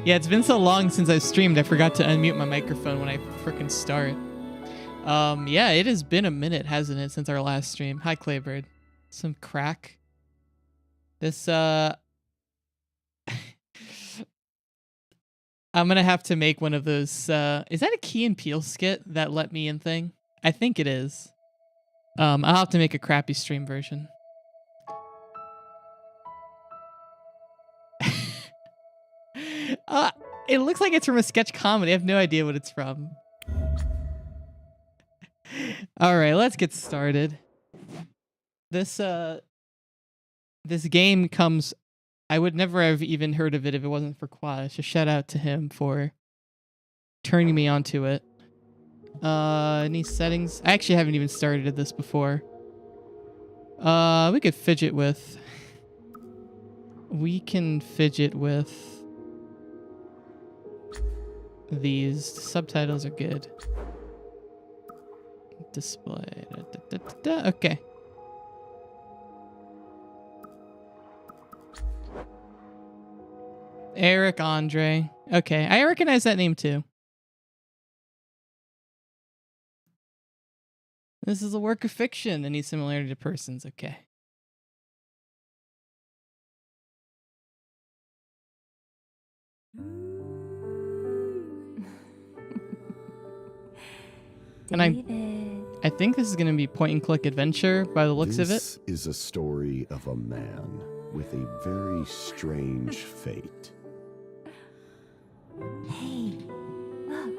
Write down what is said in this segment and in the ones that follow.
Yeah, it's been so long since I've streamed, I forgot to unmute my microphone when I frickin' start. Yeah, it has been a minute, hasn't it, since our last stream. Hi, Claybird. Some crack. This, I'm gonna have to make one of those, is that a Key and Peele skit, that let me in thing? I think it is. I'll have to make a crappy stream version. It looks like it's from a sketch comedy. I have no idea what it's from. All right, let's get started. This game comes. I would never have even heard of it if it wasn't for Quash. A shout out to him for turning me onto it. Any settings? I actually haven't even started this before. We could fidget with. We can fidget with these. Subtitles are good. Display. Okay. Eric Andre. Okay, I recognize that name too. This is a work of fiction. Any similarity to persons? Okay. And I think this is going to be point and click adventure by the looks of it. This is a story of a man with a very strange fate. Hey, look.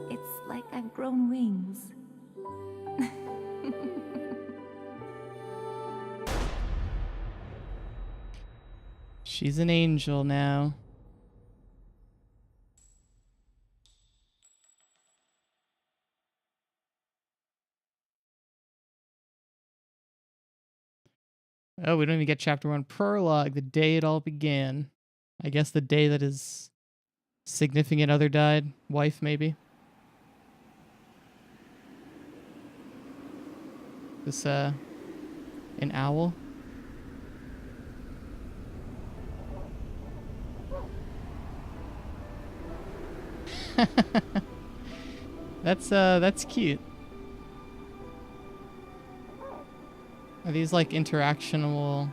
It's like I've grown wings. She's an angel now. Oh, we don't even get chapter 1 prologue, the day it all began. I guess the day that his significant other died. Wife, maybe. This, an owl? That's cute. Are these like interactionable?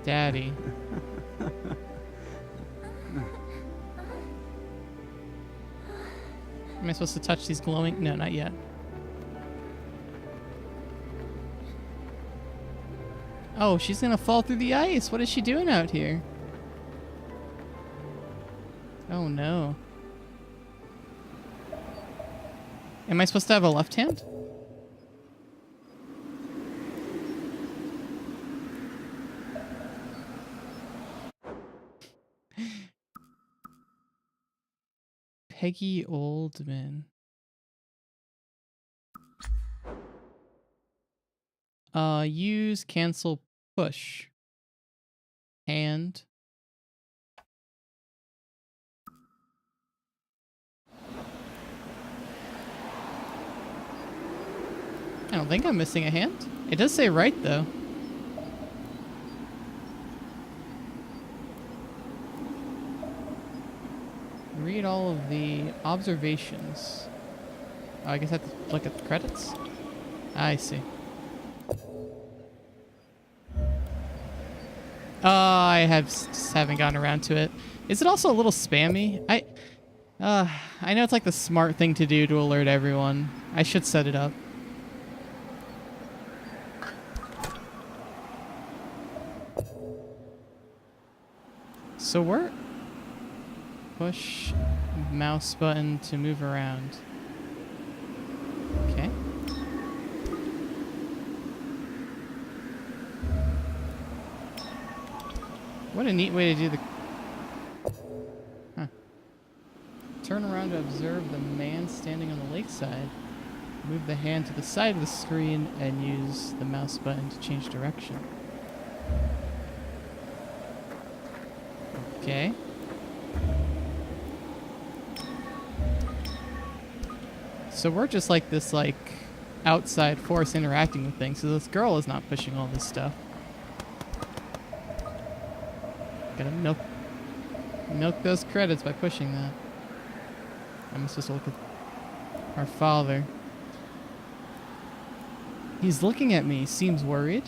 Daddy. Am I supposed to touch these glowing? No, not yet. Oh, she's gonna fall through the ice. What is she doing out here? Oh no. Am I supposed to have a left hand? Peggy Oldman. Use, cancel, push. Hand. I don't think I'm missing a hand. It does say right, though. Read all of the observations. Oh, I guess I have to look at the credits? I see. I just haven't gotten around to it. Is it also a little spammy? I know it's like the smart thing to do to alert everyone. I should set it up. So we're... Push mouse button to move around. Okay. What a neat way to do the... Huh. Turn around to observe the man standing on the lakeside. Move the hand to the side of the screen and use the mouse button to change direction. Okay. So we're just like this, like, outside force interacting with things. So this girl is not pushing all this stuff. Gotta milk those credits by pushing that. I'm supposed to look at our father. He's looking at me. Seems worried.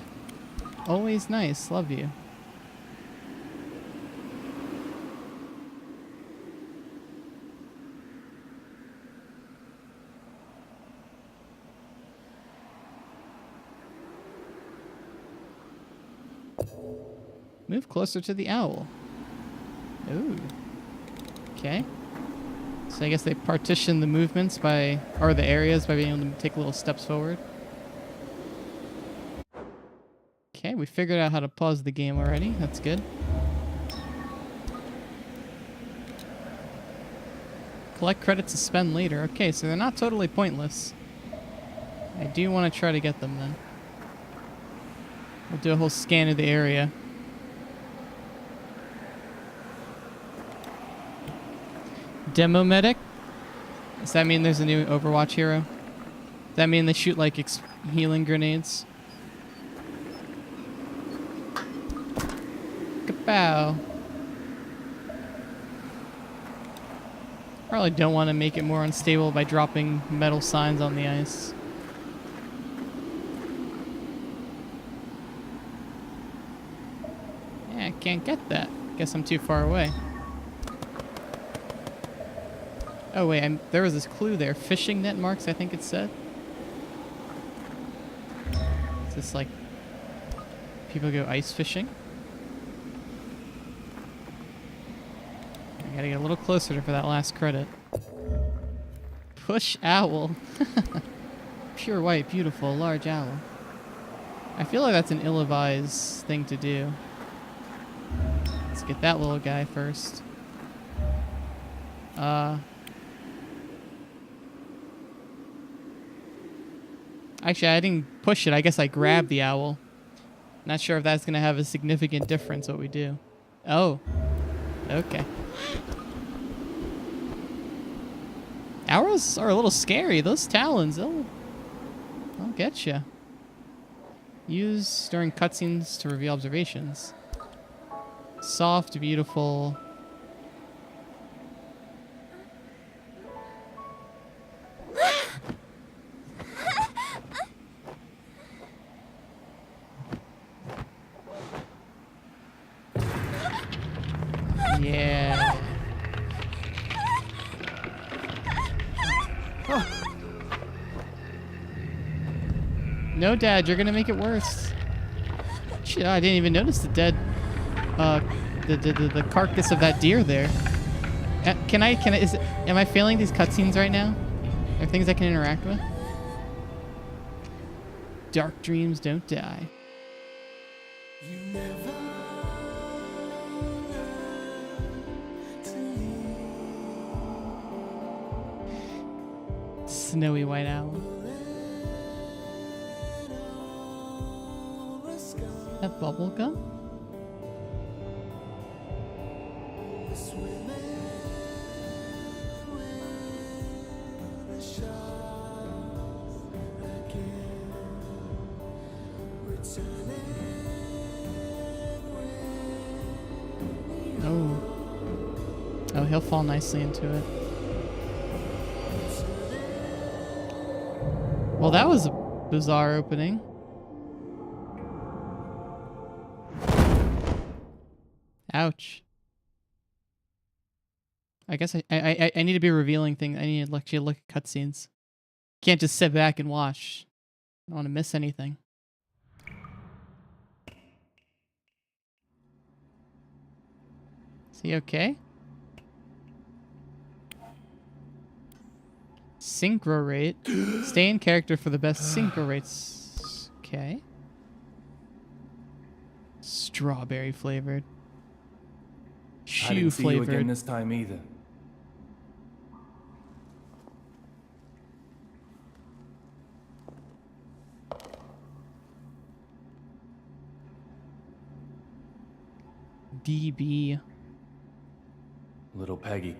Always nice. Love you. Move closer to the owl. Ooh. Okay. So I guess they partition the movements by, or the areas by being able to take little steps forward. Okay, we figured out how to pause the game already. That's good. Collect credits to spend later. Okay, so they're not totally pointless. I do want to try to get them then. We'll do a whole scan of the area. Demo medic? Does that mean there's a new Overwatch hero? Does that mean they shoot like healing grenades? Kapow. Probably don't want to make it more unstable by dropping metal signs on the ice. Yeah, I can't get that. Guess I'm too far away. Oh wait, there was this clue there. Fishing net marks, I think it said. Is this like people go ice fishing? I gotta get a little closer for that last credit. Push owl. Pure white, beautiful, large owl. I feel like that's an ill-advised thing to do. Let's get that little guy first. Actually, I didn't push it. I guess I grabbed the owl. Not sure if that's going to have a significant difference what we do. Oh. Okay. Owls are a little scary. Those talons, they'll get you. Use during cutscenes to reveal observations. Soft, beautiful. Yeah. No, Dad, you're gonna make it worse. Shit, I didn't even notice the dead, the carcass of that deer there. Am I failing these cutscenes right now? Are there things I can interact with? Dark dreams don't die. Snowy white owl. That bubble gum? Oh. Oh, he'll fall nicely into it. Well, that was a bizarre opening. Ouch. I guess I need to be revealing things. I need to actually look at cutscenes. Can't just sit back and watch. I don't want to miss anything. Is he okay? Synchro rate. Stay in character for the best synchro rates. Okay. Strawberry flavored. I didn't see you again Shoe-flavored. this time either. DB. Little Peggy.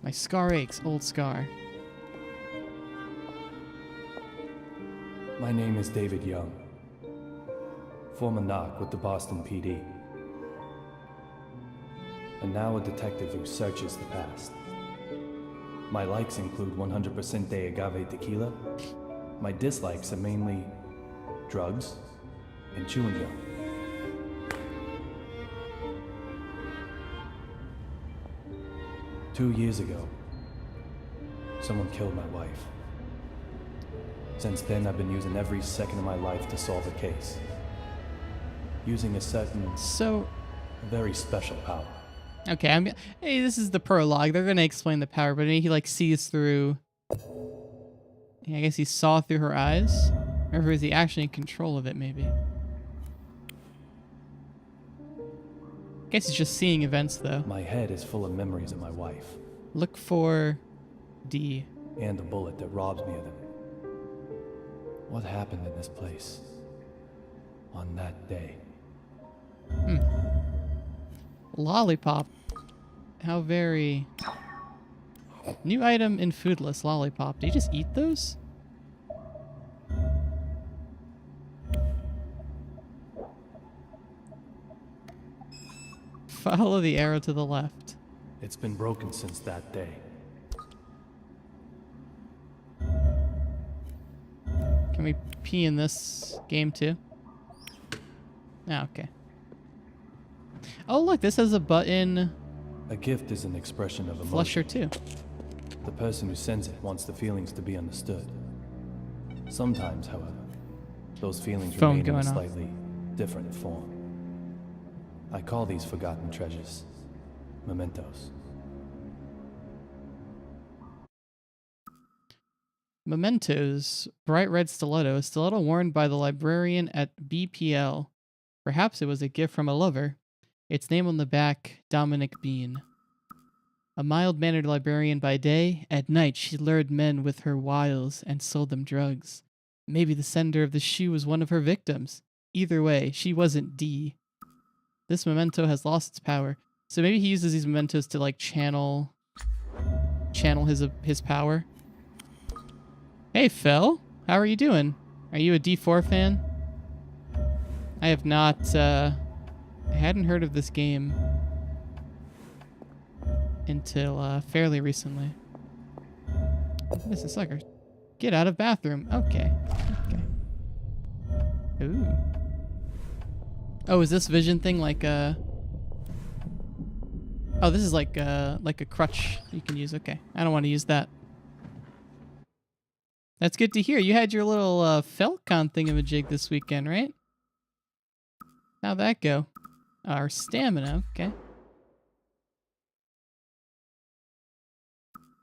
My scar aches, old scar. My name is David Young, former knock with the Boston PD, and now a detective who searches the past. My likes include 100% de agave tequila. My dislikes are mainly drugs and chewing gum. Two years ago, someone killed my wife. Since then, I've been using every second of my life to solve a case. Using a certain, So, very special power. okay, hey, this is the prologue. They're gonna explain the power, but maybe he like sees through. Yeah, I guess he saw through her eyes, or was he actually in control of it? Maybe. I guess he's just seeing events, though. My head is full of memories of my wife, Look for D. and the bullet that robs me of them. What happened in this place on that day? Lollipop. How very. New item in foodless lollipop. Do you just eat those? Follow the arrow to the left. It's been broken since that day. Can we pee in this game too? Ah, okay. Oh, look, this has a button. A gift is an expression of emotion. Flusher too. The person who sends it wants the feelings to be understood. Sometimes, however, those feelings Phone remain in a going off. slightly different form. I call these forgotten treasures mementos. Mementos. Bright red stiletto. A stiletto worn by the librarian at BPL. Perhaps it was a gift from a lover. Its name on the back, Dominic Bean. A mild-mannered librarian by day, at night she lured men with her wiles and sold them drugs. Maybe the sender of the shoe was one of her victims. Either way, she wasn't D. This memento has lost its power. So maybe he uses these mementos to like channel his power. Hey Phil, how are you doing? Are you a D4 fan? I have not I hadn't heard of this game until fairly recently. This is sucker. Get out of bathroom. Okay. Ooh. Oh, is this vision thing like a... Oh, this is like a crutch you can use. Okay. I don't want to use that. That's good to hear. You had your little Felcon thingamajig this weekend, right? How'd that go? Our stamina. Okay.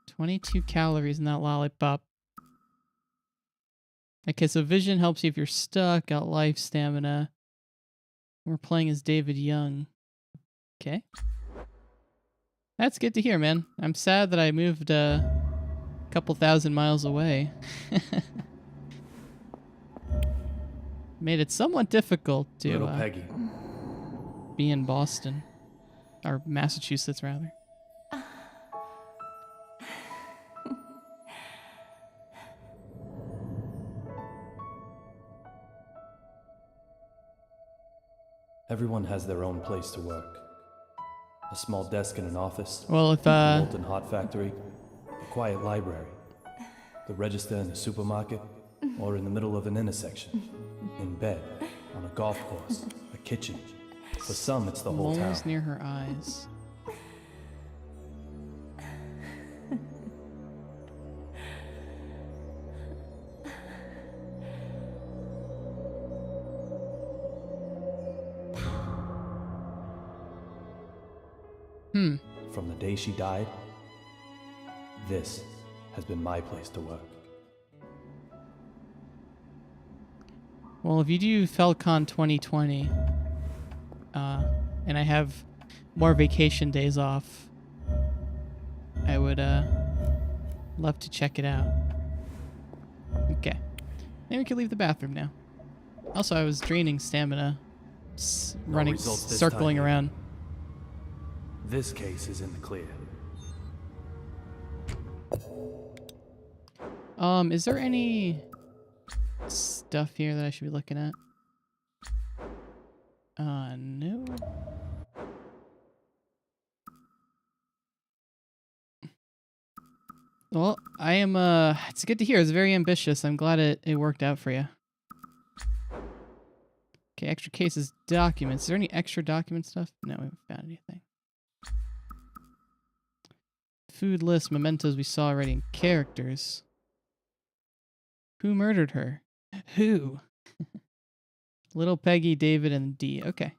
22 calories in that lollipop. Okay, so vision helps you if you're stuck. Got life, stamina. We're playing as David Young. Okay. That's good to hear, man. I'm sad that I moved a couple thousand miles away. Made it somewhat difficult Little to Peggy. be in Boston. Or Massachusetts, rather. Everyone has their own place to work. A small desk in an office, Well, if, a molten hot factory, a quiet library, the register in a supermarket, or in the middle of an intersection, in bed, on a golf course, a kitchen. For some, it's the whole town. moles near her eyes. From the day she died, this has been my place to work. Well, if you do Felcon 2020, and I have more vacation days off, I would love to check it out. Okay. Maybe we could leave the bathroom now. Also, I was draining stamina, running, results this circling time, around. This case is in the clear. Is there any stuff here that I should be looking at? No. Well, I am, it's good to hear. It's very ambitious. I'm glad it worked out for you. Okay, extra cases, documents. Is there any extra document stuff? No, we haven't found anything. Food list, mementos we saw already, and characters. Who murdered her? Who? Little Peggy, David, and D. Okay.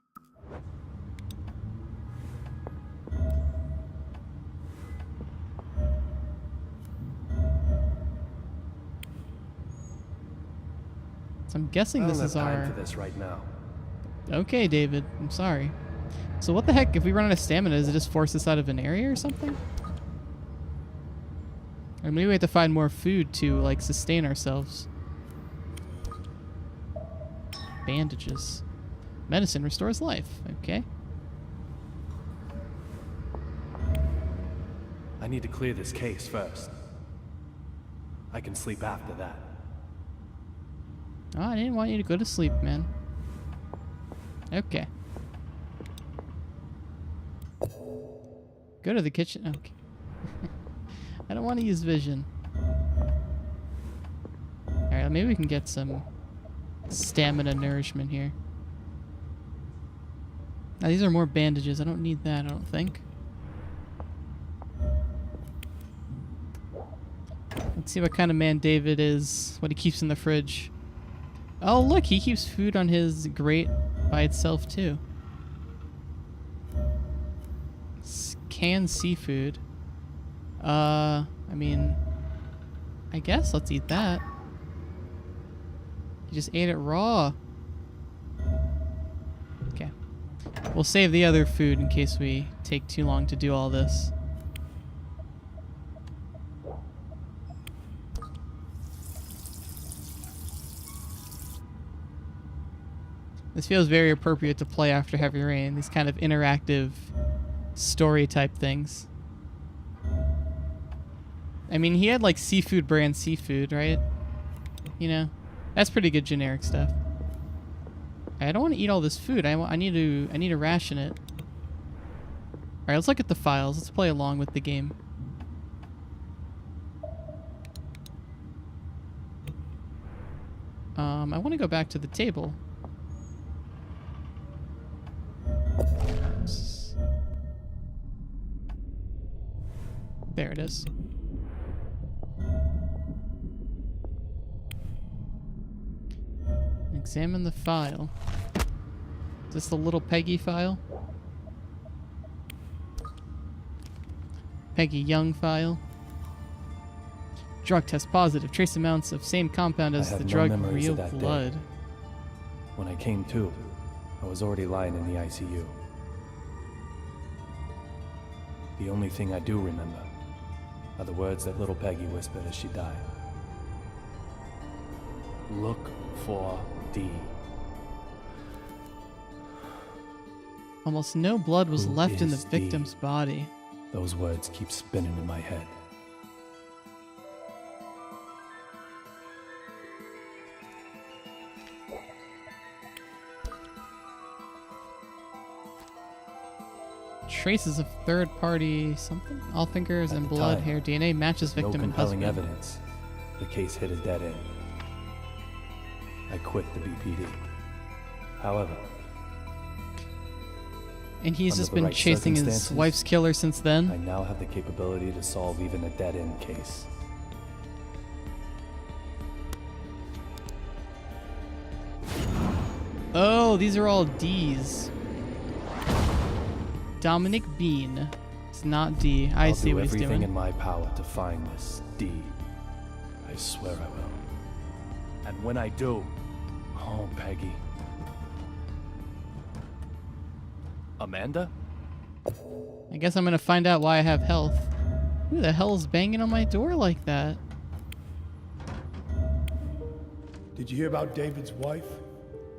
So I'm guessing this is our... for this right now. Okay, David. I'm sorry. So what the heck? If we run out of stamina, does it just force us out of an area or something? Or maybe we have to find more food to, like, sustain ourselves. Bandages. Medicine restores life. Okay. I need to clear this case first. I can sleep after that. Oh, I didn't want you to go to sleep, man. Okay. Go to the kitchen. Okay. I don't want to use vision. Alright, maybe we can get some stamina nourishment here. Now, these are more bandages. I don't need that, I don't think. Let's see what kind of man David is, what he keeps in the fridge. Oh, look, he keeps food on his grate by itself, too. Canned seafood. I mean, I guess let's eat that. You just ate it raw. Okay. We'll save the other food in case we take too long to do all this. This feels very appropriate to play after Heavy Rain, these kind of interactive story type things. I mean, he had like seafood brand seafood, right? You know, that's pretty good generic stuff. I don't want to eat all this food. I need to ration it. All right, let's look at the files. Let's play along with the game. I want to go back to the table. There it is. Examine the file. Is this the little Peggy file? Peggy Young file. Drug test positive. Trace amounts of same compound as the drug Real Blood. When I came to, I was already lying in the ICU. The only thing I do remember are the words that little Peggy whispered as she died. Look for D. Almost no blood was Who left in the is D? victim's body. Those words keep spinning in my head. Traces of third-party something? All fingers At and the blood, time, hair, DNA matches victim no and compelling husband. evidence. The case hit a dead end. I quit the BPD. However, And he's under just the been right chasing his circumstances, wife's killer since then? I now have the capability to solve even a dead-end case. Oh, these are all D's. Dominic Bean. It's not D. I I'll see do what he's everything doing. in my power to find this D. I swear I will. And when I do, oh, Peggy. Amanda? I guess I'm gonna find out why I have health. Who the hell's banging on my door like that? Did you hear about David's wife?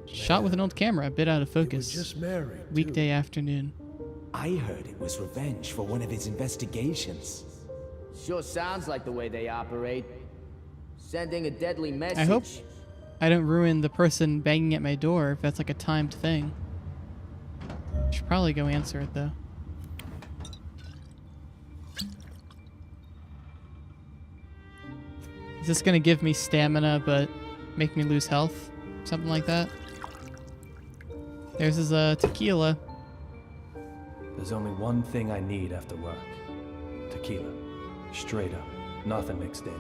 Shot with an old camera, a bit out of He was focus. just married. too. Weekday afternoon. I heard it was revenge for one of his investigations. Sure sounds like the way they operate. Sending a deadly message. I hope I don't ruin the person banging at my door if that's like a timed thing. Should probably go answer it though. Is this gonna give me stamina but make me lose health? Something like that? There's his tequila. There's only one thing I need after work. Tequila. Straight up. Nothing mixed in.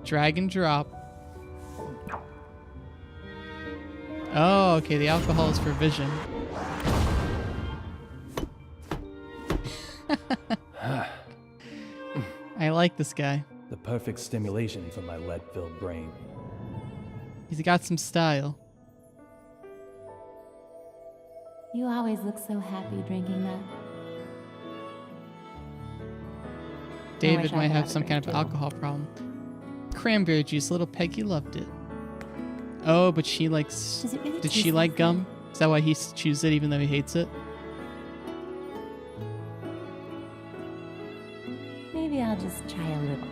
Drag and drop. Oh, okay, the alcohol is for vision. I like this guy. The perfect stimulation for my lead-filled brain. He's got some style. You always look so happy drinking that. David I might could have have some a kind of drink, too. alcohol problem. Cranberry juice, little Peggy loved it. Oh, but she likes... Does it really Did taste she like that? gum? Is that why he chews it even though he hates it? Maybe I'll just try a little.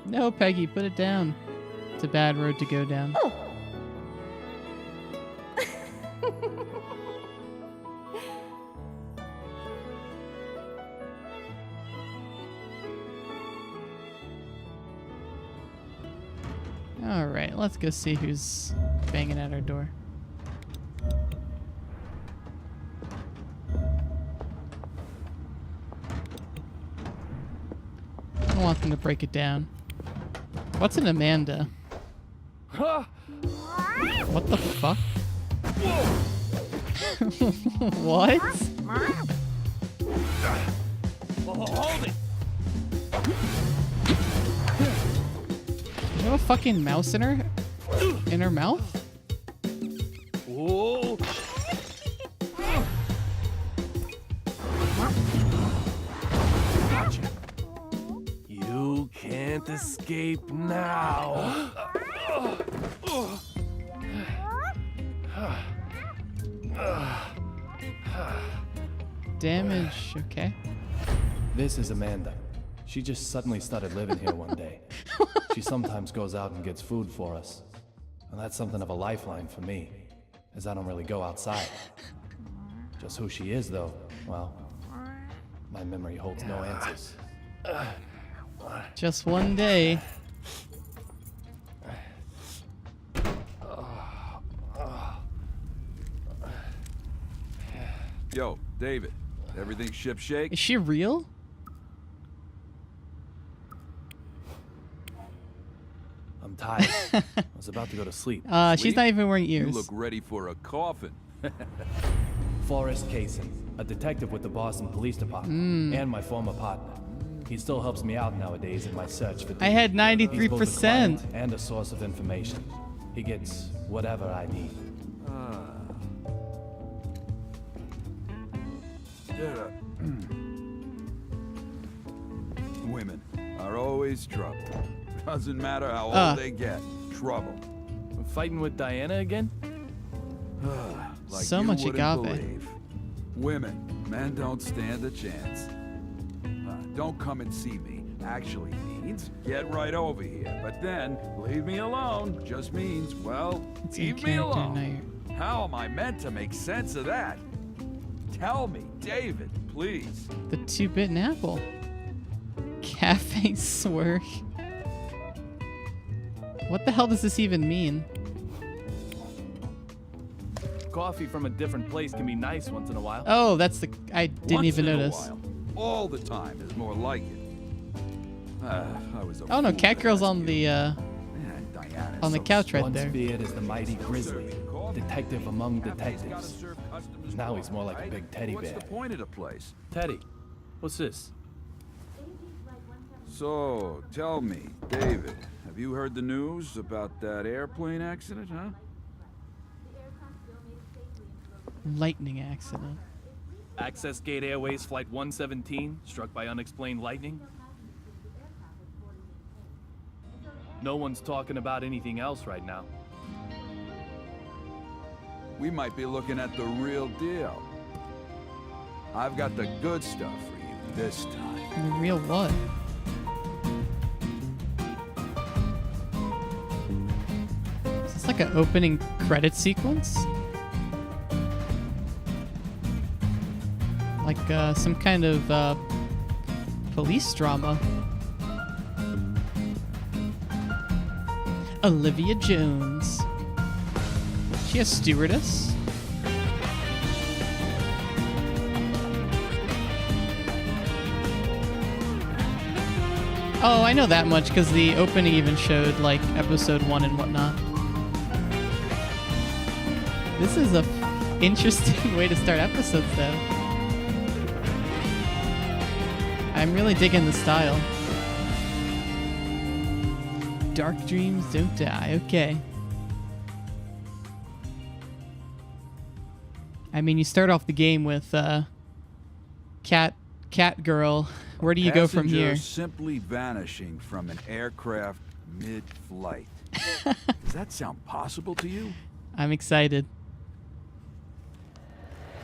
No, Peggy, put it down. It's a bad road to go down. Oh. Alright, let's go see who's banging at our door. I don't want them to break it down. What's an Amanda? What the fuck? What? Hold it! You have a fucking mouse in her mouth? Whoa! Gotcha. You can't escape now. Damage, okay. This is Amanda. She just suddenly started living here one day. She sometimes goes out and gets food for us. And that's something of a lifeline for me, as I don't really go outside. Just who she is, though, well, my memory holds no answers. Just one day. Yo, David, everything shipshape? Is she real? I'm tired. I was about to go to sleep. She's Sleep? not even wearing You ears. look ready for a coffin. Forrest Kaysen, a detective with the Boston Police Department, and my former partner. He still helps me out nowadays in my search for. I had He's both a 93%. client and a source of information. He gets whatever I need. Women are always trouble. Doesn't matter how old they get. Trouble. Fighting with Diana again? Like So you much wouldn't agave. believe. Women, men don't stand a chance. Don't come and see me actually means get right over here. But then, leave me alone just means, well, It's in leave me character alone. How am I meant to make sense of that? Tell me, David, please. The 2-bit apple. Cafe swerve. What the hell does this even mean? Coffee from a different place can be nice once in a while. Oh, that's the... I didn't Once even in a notice. while. All the time is more like it. I was a Oh no, fool Cat to Girl's ask on you. the Man, Diana's on the so couch right Once there. feared as the mighty Grizzly, detective among detectives. Now he's more like a big teddy What's bear. the point of the place? Teddy, what's this? So, tell me, David, have you heard the news about that airplane accident, huh? Lightning accident. Access Gate Airways Flight 117, struck by unexplained lightning? No one's talking about anything else right now. We might be looking at the real deal. I've got the good stuff for you this time. The real what? Is this like an opening credit sequence? Like some kind of police drama. Olivia Jones. She a stewardess? Oh, I know that much because the opening even showed like episode 1 and whatnot. This is a interesting way to start episodes though. I'm really digging the style. Dark dreams don't die. Okay. I mean, you start off the game with cat girl. Where do you go from here? Passenger simply vanishing from an aircraft mid-flight. Does that sound possible to you? I'm excited.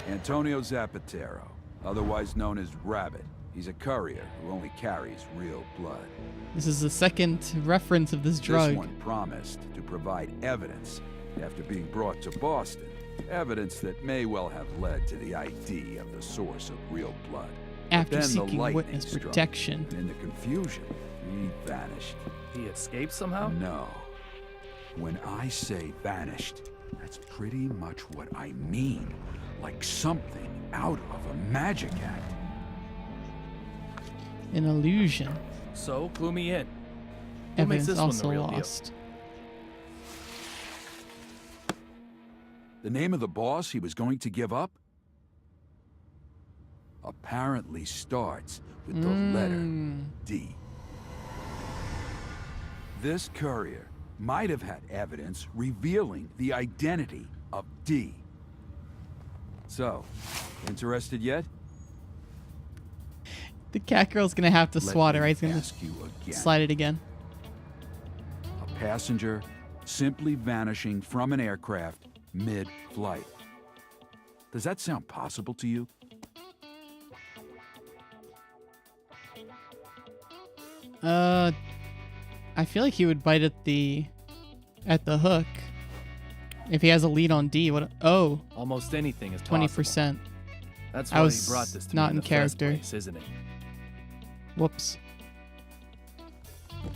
Antonio Zapatero, otherwise known as Rabbit. He's a courier who only carries real blood. This is the second reference of this drug. This one promised to provide evidence after being brought to Boston. Evidence that may well have led to the ID of the source of real blood. After But then the seeking lightning witness struck, protection. and in the confusion, he vanished. He escaped somehow? No. When I say vanished, that's pretty much what I mean. Like something out of a magic act. An illusion. So, clue me in. What makes Evidence this one the also real deal? lost. The name of the boss he was going to give up apparently starts with the letter D. This courier might have had evidence revealing the identity of D. So, interested yet? The cat girl's gonna have to Let swat it, me right? He's gonna ask you again. slide it again. A passenger simply vanishing from an aircraft mid-flight. Does that sound possible to you? I feel like he would bite at the hook if he has a lead on D. What? Oh, Almost anything is possible. 20%. That's I why was he brought this to not me in the first character. place, isn't it? Whoops.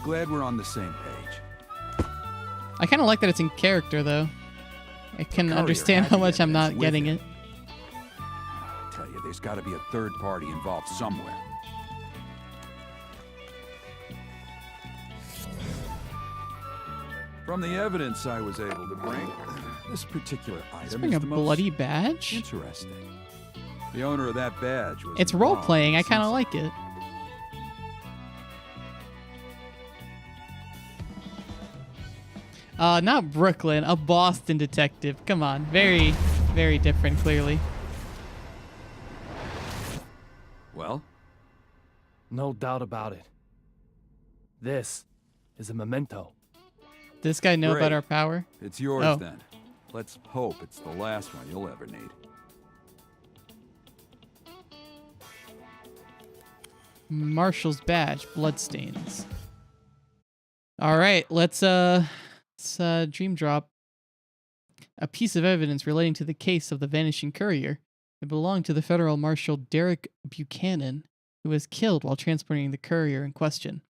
Glad we're on the same page. I kind of like that it's in character though. I can Courier understand had how the much I'm evidence not with getting him. it. I tell you, there's got to be a third party involved somewhere. From the evidence I was able to bring, this particular It's item bring is a the most bloody badge. interesting. The owner of that badge was It's role involved playing. in I kind of some- like it. Not Brooklyn, a Boston detective. Come on, very, very different. Clearly, Well, No doubt about it. This is a memento. this guy know Great. about our power. it's yours Oh. then. Let's hope it's the last one you'll ever need. Marshall's badge, bloodstains. All right, let's dream drop a piece of evidence relating to the case of the vanishing courier. It belonged to the federal marshal Derek Buchanan, who was killed while transporting the courier in question.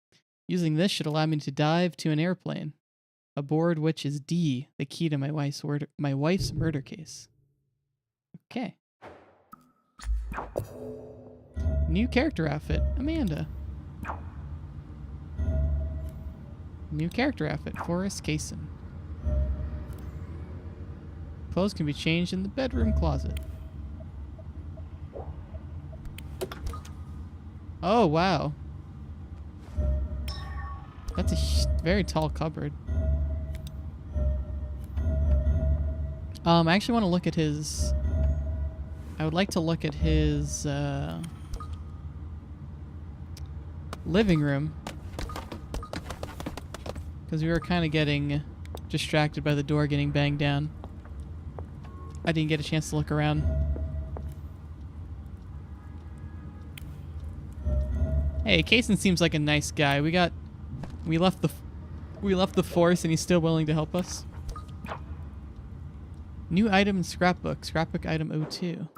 Using this should allow me to dive to an airplane, aboard which is D, the key to my wife's murder case. Okay. New character outfit, Amanda. New character outfit, Forrest Kaysen. Clothes can be changed in the bedroom closet. Oh, wow. That's a very tall cupboard. I actually want to look at his... I would like to look at his living room. Because we were kind of getting distracted by the door getting banged down. I didn't get a chance to look around. Hey, Kaysen seems like a nice guy. We left the force and he's still willing to help us. New item in scrapbook. Scrapbook item 02.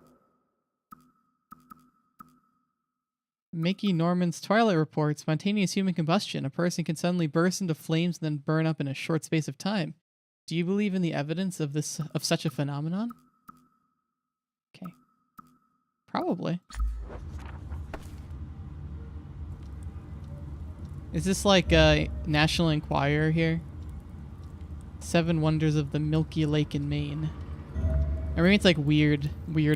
Mickey Norman's Twilight Report. Spontaneous human combustion. A person can suddenly burst into flames and then burn up in a short space of time. Do you believe in the evidence of such a phenomenon? Okay. Probably. Is this like a National Enquirer here? 7 Wonders of the Milky Lake in Maine. Or maybe it's like weird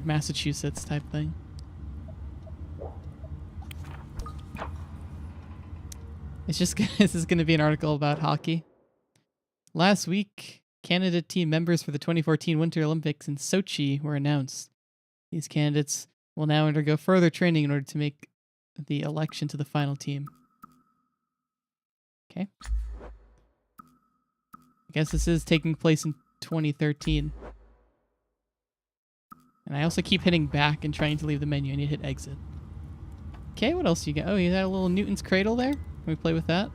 Massachusetts type thing. It's just this is going to be an article about hockey. Last week, Canada team members for the 2014 Winter Olympics in Sochi were announced. These candidates will now undergo further training in order to make the election to the final team. Okay. I guess this is taking place in 2013. And I also keep hitting back and trying to leave the menu. I need to hit exit. Okay, what else you got? Oh, you got a little Newton's Cradle there? Can we play with that?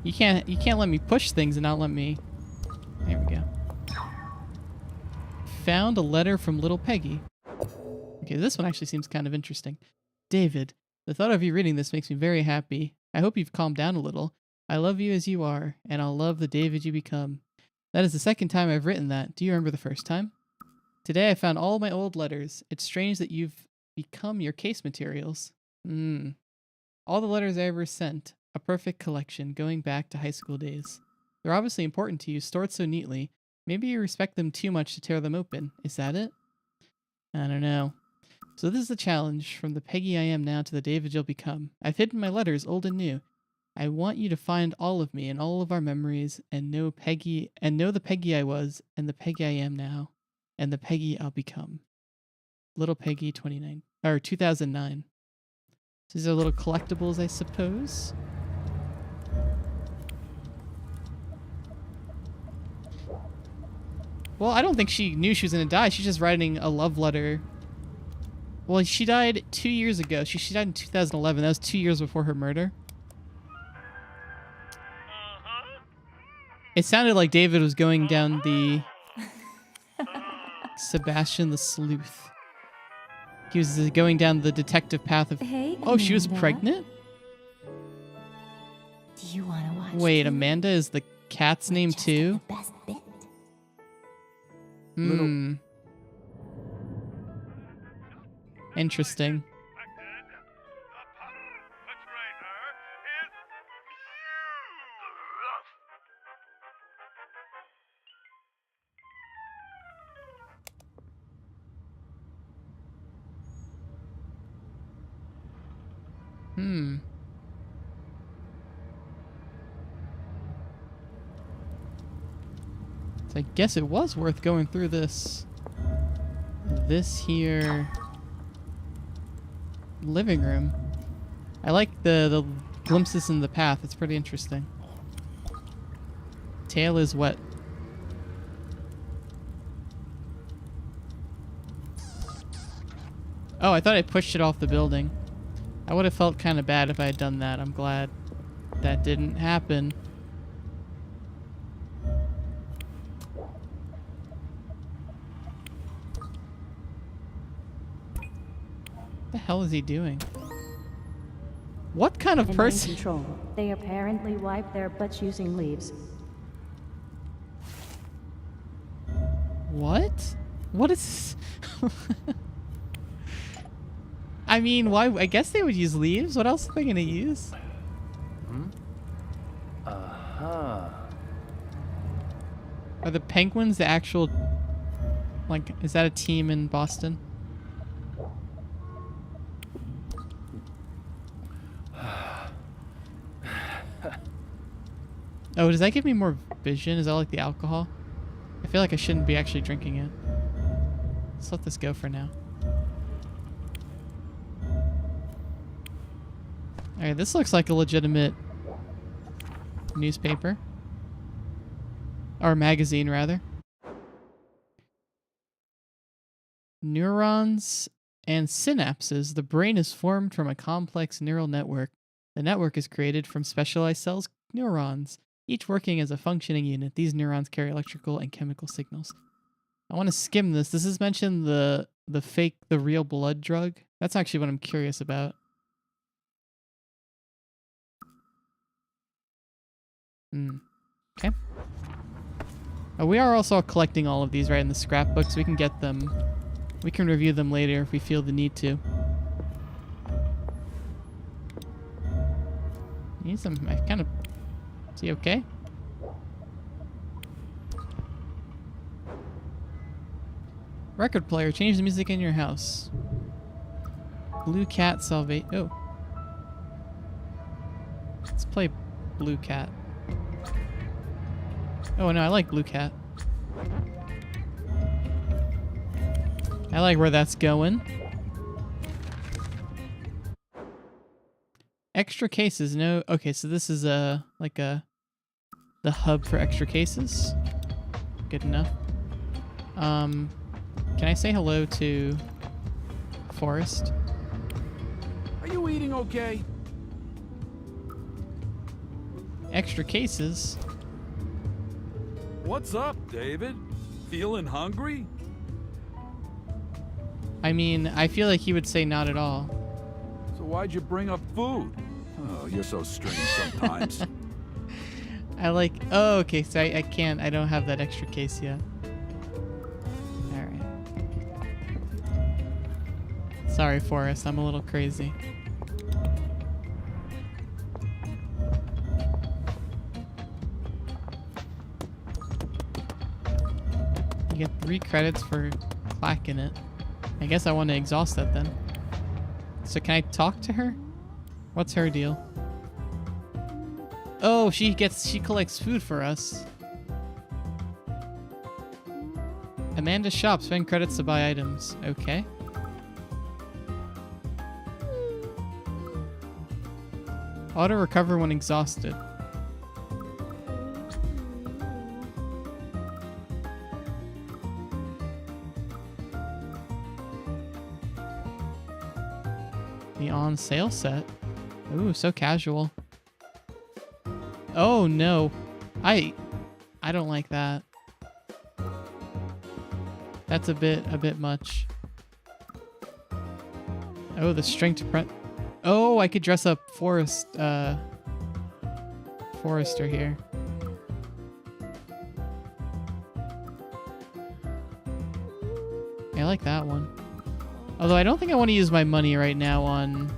You can't let me push things and not let me... There we go. Found a letter from little Peggy. Okay, this one actually seems kind of interesting. David, the thought of you reading this makes me very happy. I hope you've calmed down a little. I love you as you are, and I'll love the David you become. That is the second time I've written that. Do you remember the first time? Today I found all my old letters. It's strange that you've become your case materials. All the letters I ever sent. A perfect collection, going back to high school days. They're obviously important to you, stored so neatly. Maybe you respect them too much to tear them open. Is that it? I don't know. So this is the challenge, from the Peggy I am now to the David you'll become. I've hidden my letters, old and new. I want you to find all of me and all of our memories and know the Peggy I was and the Peggy I am now and the Peggy I'll become. Little Peggy 2009. So these are little collectibles, I suppose. Well, I don't think she knew she was going to die. She's just writing a love letter. Well, she died 2 years ago. She died in 2011. That was 2 years before her murder. It sounded like David was going down the Sebastian the Sleuth. He was going down the detective path of... Hey, oh, she was Amanda. pregnant? Do you want to watch? Wait, TV? Amanda is the cat's name Just too? the best bit. Interesting. So I guess it was worth going through this here living room. I like the glimpses in the path. It's pretty interesting. Tail is wet. Oh, I thought I pushed it off the building. I would have felt kind of bad if I had done that. I'm glad that didn't happen. What the hell is he doing? What kind of In person? mind control. They apparently wipe their butts using leaves. What? What is... I mean, why? I guess they would use leaves. What else are they gonna use? Uh-huh. Are the Penguins the actual... Like, is that a team in Boston? Oh, does that give me more vision? Is that like the alcohol? I feel like I shouldn't be actually drinking it. Let's let this go for now. Alright, this looks like a legitimate newspaper. Or magazine, rather. Neurons And synapses. The brain is formed from a complex neural network. The network is created from specialized cells, neurons, each working as a functioning unit. These neurons carry electrical and chemical signals. I want to skim this. This is mentioned the real blood drug. That's actually what I'm curious about. Okay. We are also collecting all of these right in the scrapbook, so we can get them. We can review them later if we feel the need to. Need some. I kind of. Is he okay? Record player. Change the music in your house. Blue Cat Salvate. Oh. Let's play Blue Cat. Oh no, I like Blue Cat. I like where that's going. Extra cases, no. Okay, so this is the hub for extra cases. Good enough. Can I say hello to Forrest? Are you eating okay? Extra cases. What's up, David? Feeling hungry? I mean, I feel like he would say not at all. So why'd you bring up food? Oh, you're so strange sometimes. I like. Oh, okay. So I can't. I don't have that extra case yet. All right. Sorry, Forrest. I'm a little crazy. You get 3 credits for clacking it. I guess I want to exhaust that then. So can I talk to her? What's her deal? Oh, she collects food for us. Amanda shop. Spend credits to buy items. Okay. Auto recover when exhausted. The on sale set. Ooh, so casual. Oh no. I don't like that. That's a bit much. Oh, the strength to print. Oh, I could dress up Forrester here. I like that one. Although I don't think I want to use my money right now on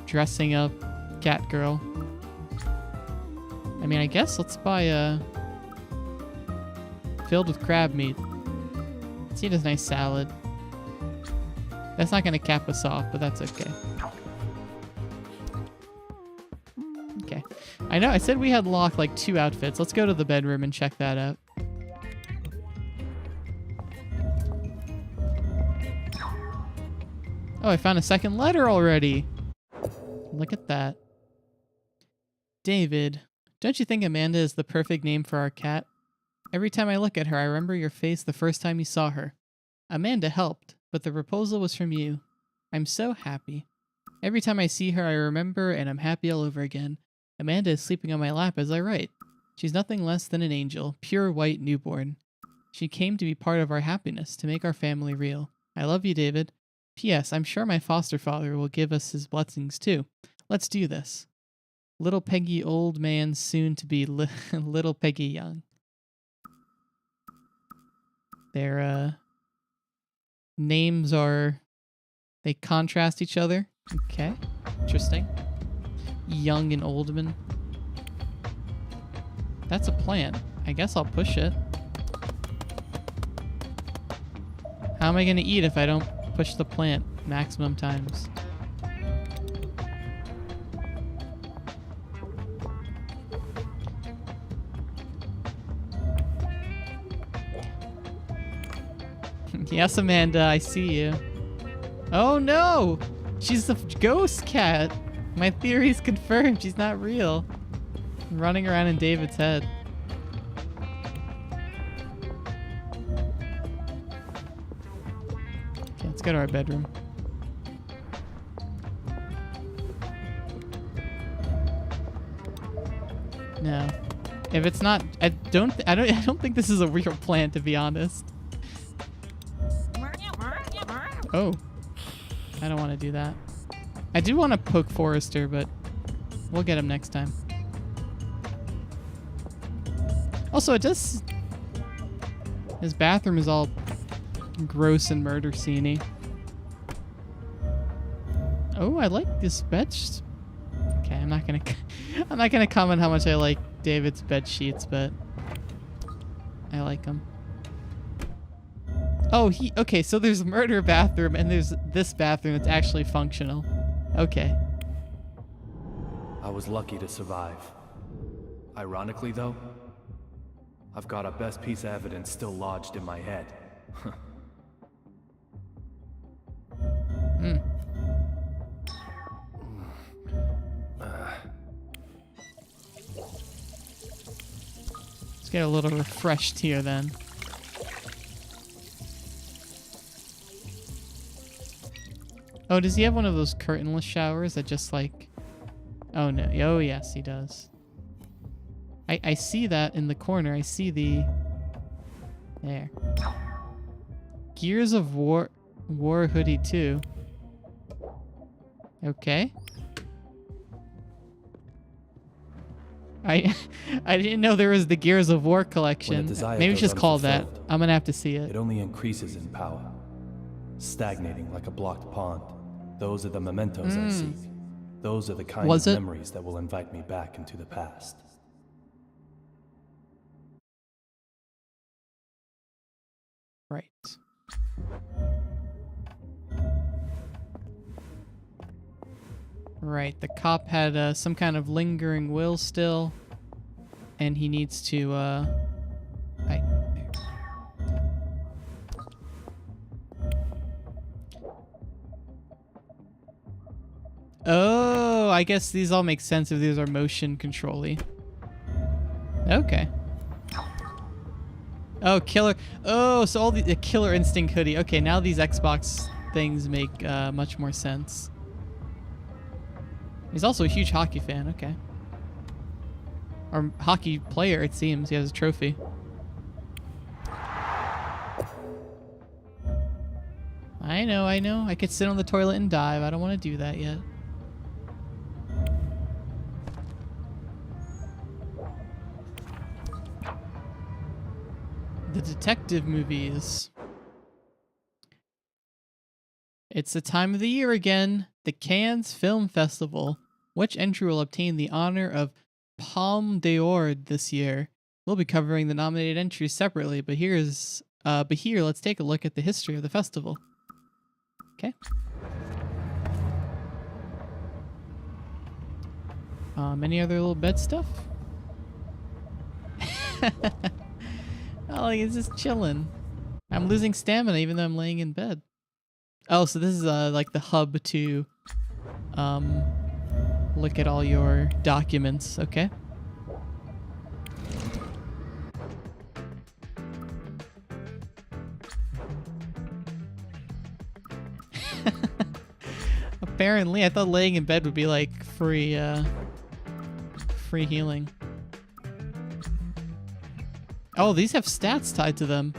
dressing up Catgirl. I mean, I guess let's buy a filled with crab meat. Let's eat a nice salad. That's not going to cap us off, but that's okay. Okay. I know I said we had locked like 2 outfits. Let's go to the bedroom and check that out. Oh, I found a second letter already. Look at that. David, don't you think Amanda is the perfect name for our cat? Every time I look at her, I remember your face the first time you saw her. Amanda helped, but the proposal was from you. I'm so happy. Every time I see her, I remember and I'm happy all over again. Amanda is sleeping on my lap as I write. She's nothing less than an angel, pure white newborn. She came to be part of our happiness, to make our family real. I love you, David. P.S. I'm sure my foster father will give us his blessings too. Let's do this. Little Peggy old man, soon to be little Peggy young. Their names are... They contrast each other. Okay. Interesting. Young and Oldman. That's a plan. I guess I'll push it. How am I going to eat if I don't push the plant maximum times? Yes, Amanda, I see you. Oh no! She's the ghost cat! My theory's confirmed, she's not real. Running around in David's head. Okay, let's go to our bedroom. No. If it's not, I don't think this is a real plan, to be honest. Oh. I don't want to do that. I do want to poke Forrester, but we'll get him next time. Also, it does... His bathroom is all gross and murder scene-y. Oh, I like this bed. Okay, I'm not gonna comment how much I like David's bed sheets, but I like them. Oh, okay, so there's a murder bathroom and there's this bathroom that's actually functional. Okay. I was lucky to survive. Ironically, though, I've got our best piece of evidence still lodged in my head. Hmm. Let's get a little refreshed here then. Oh, does he have one of those curtainless showers that just like... Oh no, oh yes he does. I see that in the corner. I see the... There. Gears of War hoodie too. Okay. I didn't know there was the Gears of War collection. Maybe it's just called that. I'm gonna have to see it. It only increases in power, stagnating like a blocked pond. Those are the mementos I seek. Those are the kind of memories that will invite me back into the past. Right. Right, the cop had some kind of lingering will still, and he needs to, Oh, I guess these all make sense if these are motion control-y. Okay. Oh, killer. Oh, so all the Killer Instinct hoodie. Okay, now these Xbox things make much more sense. He's also a huge hockey fan. Okay. Or hockey player, it seems. He has a trophy. I know. I could sit on the toilet and dive. I don't want to do that yet. The detective movies. It's the time of the year again, the Cannes Film Festival. Which entry will obtain the honor of Palme d'Or this year? We'll be covering the nominated entries separately, but here, let's take a look at the history of the festival. Okay. Any other little bed stuff? Oh, like it's just chilling. I'm losing stamina even though I'm laying in bed. Oh, so this is like the hub to look at all your documents, okay? Apparently, I thought laying in bed would be like free healing. Oh, these have stats tied to them.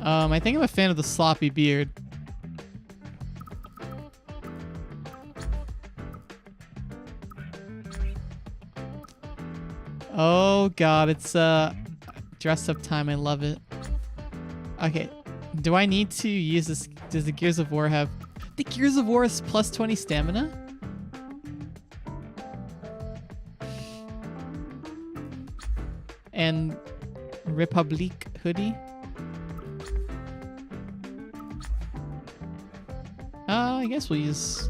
I think I'm a fan of the sloppy beard. Oh god, it's dress up time. I love it. Okay, do I need to use this? Does the Gears of War have... The Gears of War is plus 20 stamina? And Republic hoodie? I guess we'll use...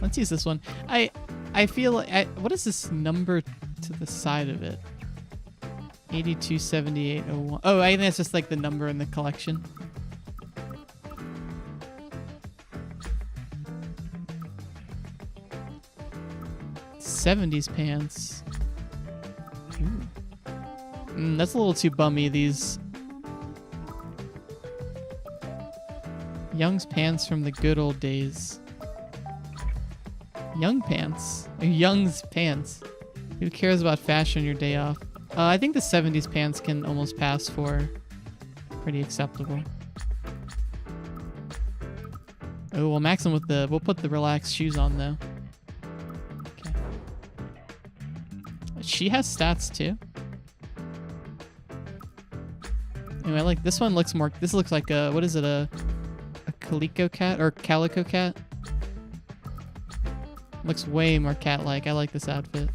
Let's use this one. I feel like... what is this number to the side of it? 827801. Oh, I think that's just like the number in the collection. '70s pants. Ooh. That's a little too bummy, these Young's pants from the good old days. Young pants. Or Young's pants. Who cares about fashion on your day off? I think the 70s pants can almost pass for pretty acceptable. Oh, well, Maxim with the... We'll put the relaxed shoes on, though. Okay. She has stats, too. Anyway, like, this one looks more... This looks like a... What is it? A calico cat? Or calico cat? Looks way more cat-like. I like this outfit.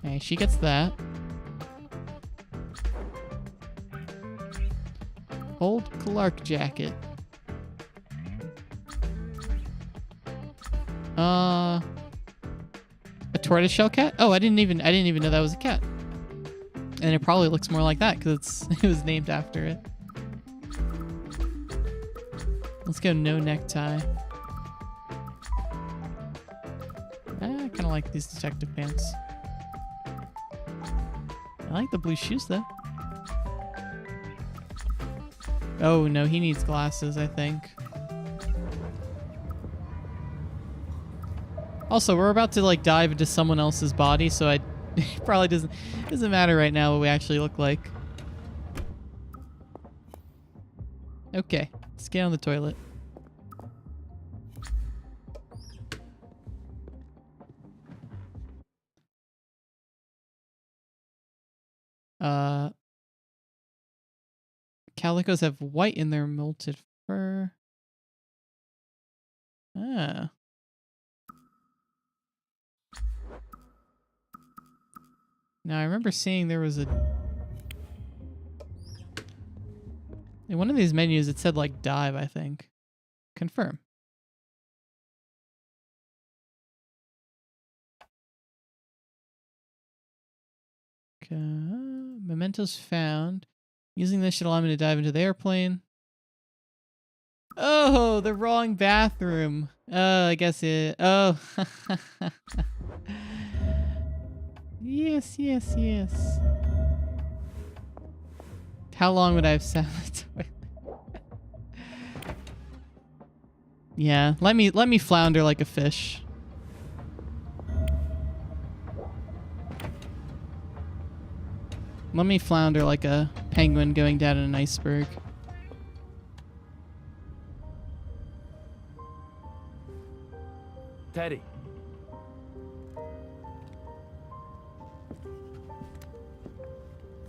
Okay, she gets that. Old Clark jacket. A tortoiseshell cat? Oh, I didn't even know that was a cat. And it probably looks more like that because it was named after it. Let's go no necktie. I kind of like these detective pants. I like the blue shoes though. Oh no, he needs glasses, I think. Also, we're about to like dive into someone else's body, so it probably doesn't matter right now what we actually look like. Okay, let's get on the toilet. Calicos have white in their molted fur. Ah. Now I remember seeing there was a... In one of these menus it said like dive, I think. Confirm. Okay. Mementos found. Using this should allow me to dive into the airplane. Oh, the wrong bathroom. Oh, I guess it... Oh. Yes, yes, yes. How long would I have sat on the toilet? Yeah, let me flounder like a fish. Let me flounder like a penguin going down an iceberg. Teddy.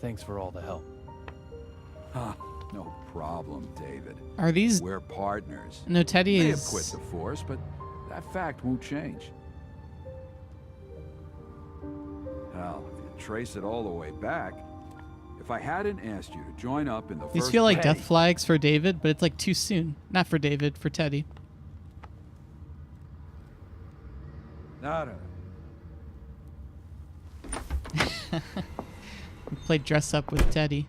Thanks for all the help. No problem, David. Are these... We're partners. No, Teddy May is... have quit the force, but that fact won't change. Hell, if you trace it all the way back, if I hadn't asked you to join up in the These first feel like place- death flags for David, but it's like too soon. Not for David, for Teddy. No. We played dress up with Teddy.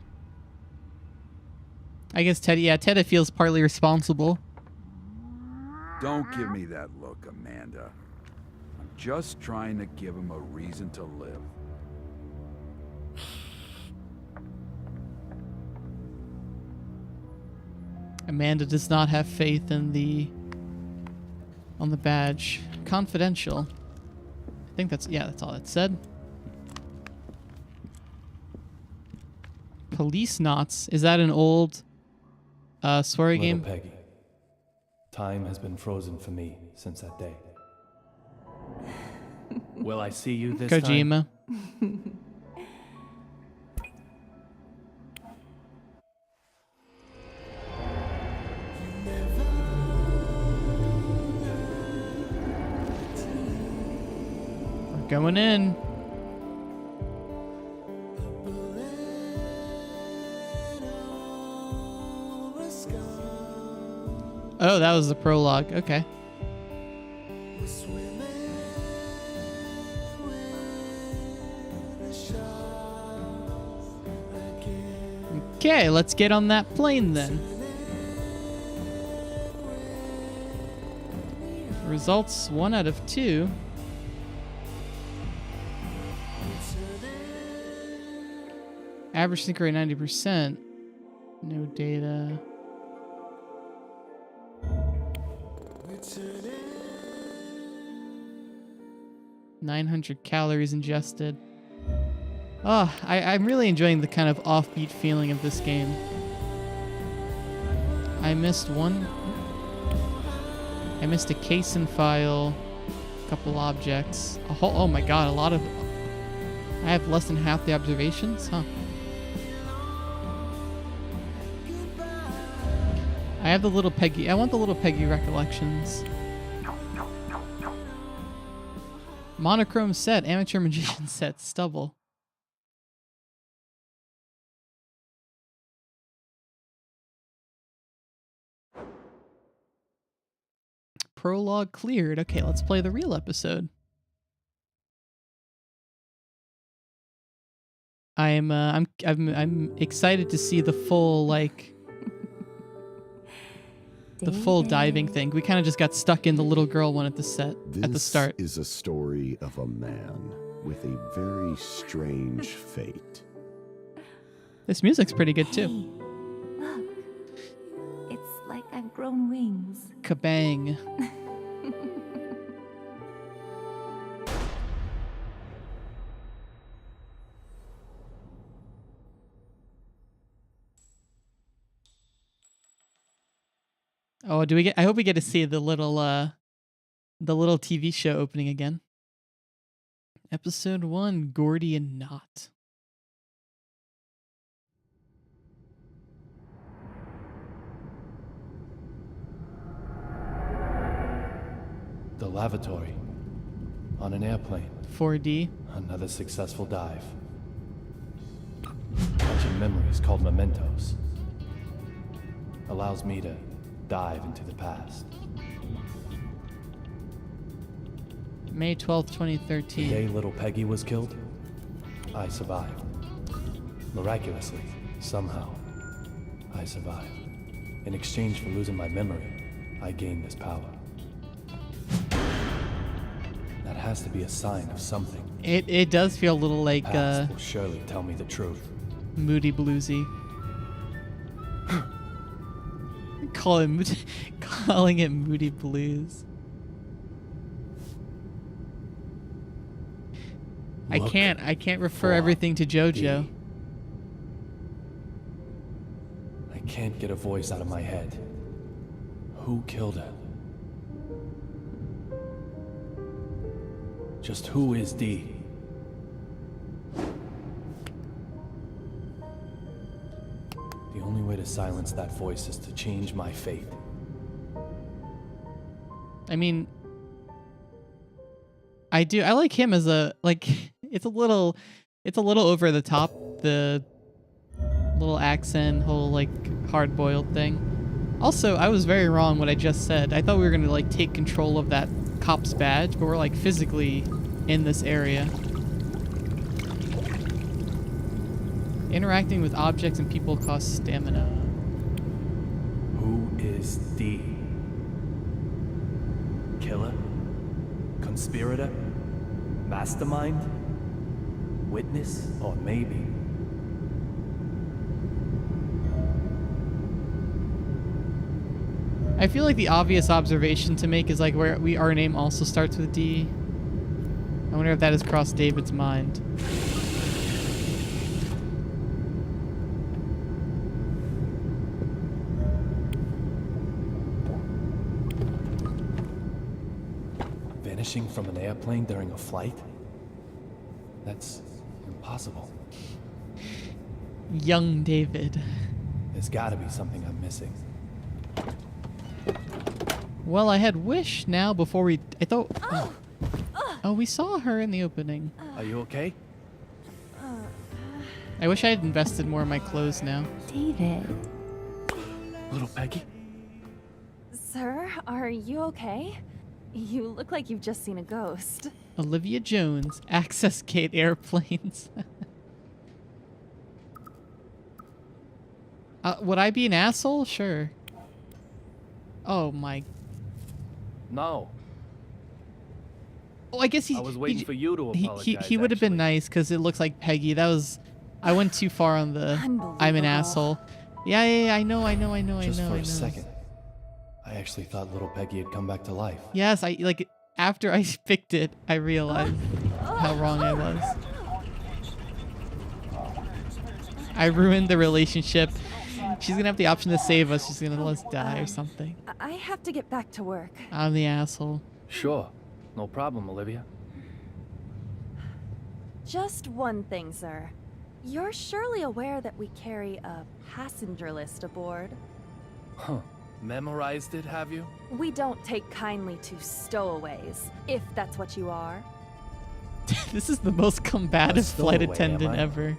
I guess Teddy, yeah, Teddy feels partly responsible. Don't give me that look, Amanda. I'm just trying to give him a reason to live. Amanda does not have faith in on the badge. Confidential. I think that's all it said. Police knots. Is that an old swearing Little game? Peggy. Time has been frozen for me since that day. Will I see you this time? Kojima. We're going in. Oh, that was the prologue. Okay. Okay, let's get on that plane then. Results 1 out of 2. Average sync rate 90%. No data. $900 calories ingested. Oh, I'm really enjoying the kind of offbeat feeling of this game. I missed a case and file, a couple objects. Oh my god, a lot of... I have less than half the observations? Huh. I have the little Peggy... I want the little Peggy recollections. Monochrome set, amateur magician set, stubble. Prologue cleared. Okay, let's play the real episode. I'm excited to see the full the full diving thing. We kind of just got stuck in the little girl one at the start. This is a story of a man with a very strange fate. This music's pretty good too. Look. It's like I've grown wings. Kabang. Oh, do we get? I hope we get to see the little TV show opening again. Episode 1, Gordian Knot. The lavatory. On an airplane. 4D. Another successful dive. Catching memories called mementos. Allows me to dive into the past. May 12th, The 2013. day little Peggy was killed, I survived. Miraculously, somehow, I survived. In exchange for losing my memory, I gained this power. That has to be a sign of something. It does feel a little like Past will surely tell me the truth. moody bluesy. Calling it moody blues. I Look can't refer for everything to JoJo. D. I can't get a voice out of my head. Who killed her? Just who is D? The only way to silence that voice is to change my fate. I mean, I like him as it's a little over the top, the little accent, whole hard-boiled thing. Also, I was very wrong what I just said. I thought we were gonna take control of that cop's badge, but we're physically in this area. Interacting with objects and people costs stamina. Who is D? Killer? Conspirator? Mastermind? Witness? Or maybe? I feel like the obvious observation to make is where our name also starts with D. I wonder if that has crossed David's mind. Vanishing from an airplane during a flight? That's impossible. Young David. There's gotta be something I'm missing. Well, I had Wish now before we... I thought... Oh, we saw her in the opening. Are you okay? I wish I had invested more in my clothes now. David. Little Peggy? Sir, are you okay? You look like you've just seen a ghost. Olivia Jones, Access Gate Airplanes. Would I be an asshole? Sure. Oh my... No. Oh, I guess I was waiting for you to apologize. He would have been nice because it looks like Peggy. That was... I went too far on the I'm an Unbelievable. asshole. Yeah, I know. Just for a second, I actually thought little Peggy had come back to life. Yes, I like after I picked it, I realized how wrong I was. I ruined the relationship. She's gonna have the option to save us. She's gonna let us die or something. I have to get back to work. I'm the asshole. Sure, no problem, Olivia. Just one thing, sir. You're surely aware that we carry a passenger list aboard. Huh. Memorized it, have you? We don't take kindly to stowaways, if that's what you are. This is the most combative flight stowaway, am attendant I? ever.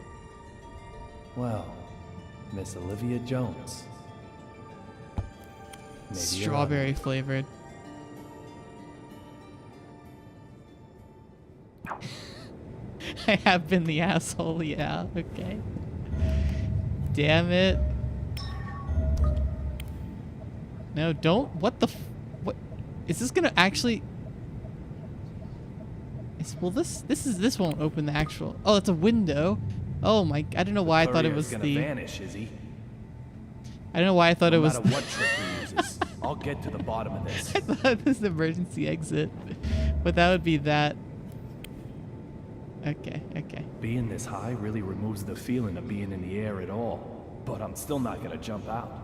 Well, Miss Olivia Jones. Maybe you're Strawberry flavored. I have been the asshole, yeah, okay. Damn it. No, don't. What the what? Is this gonna actually... Well, this won't open the actual... Oh, it's a window. Oh my... I don't know why I thought it was gonna the... vanish, is he? I don't know why I thought it No was... matter what trick he uses, I'll get to the bottom of this. I thought it was the emergency exit. But that would be that. Okay. Being this high really removes the feeling of being in the air at all. But I'm still not gonna jump out.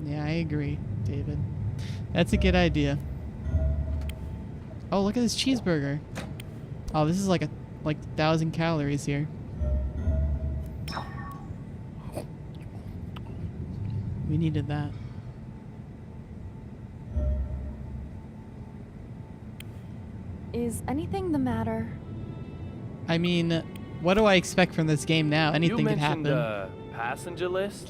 Yeah, I agree, David. That's a good idea. Oh, look at this cheeseburger. Oh, this is like 1,000 calories here. We needed that. Is anything the matter? I mean, what do I expect from this game now? Anything could happen. Passenger list?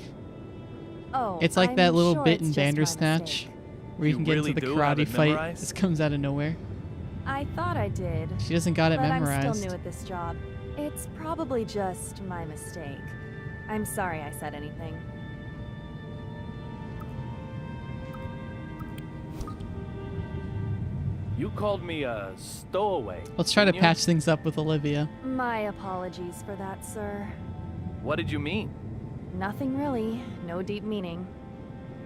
Oh, It's like I'm that little sure bit it's in just my Bandersnatch mistake. where you You can get really into the do have karate it fight. memorized? This comes out of nowhere. I thought I did. She doesn't got it But memorized. I'm still new at this job. It's probably just my mistake. I'm sorry I said anything. You called me a stowaway. Let's try to didn't you? patch things up with Olivia. My apologies for that, sir. What did you mean? Nothing really. No deep meaning.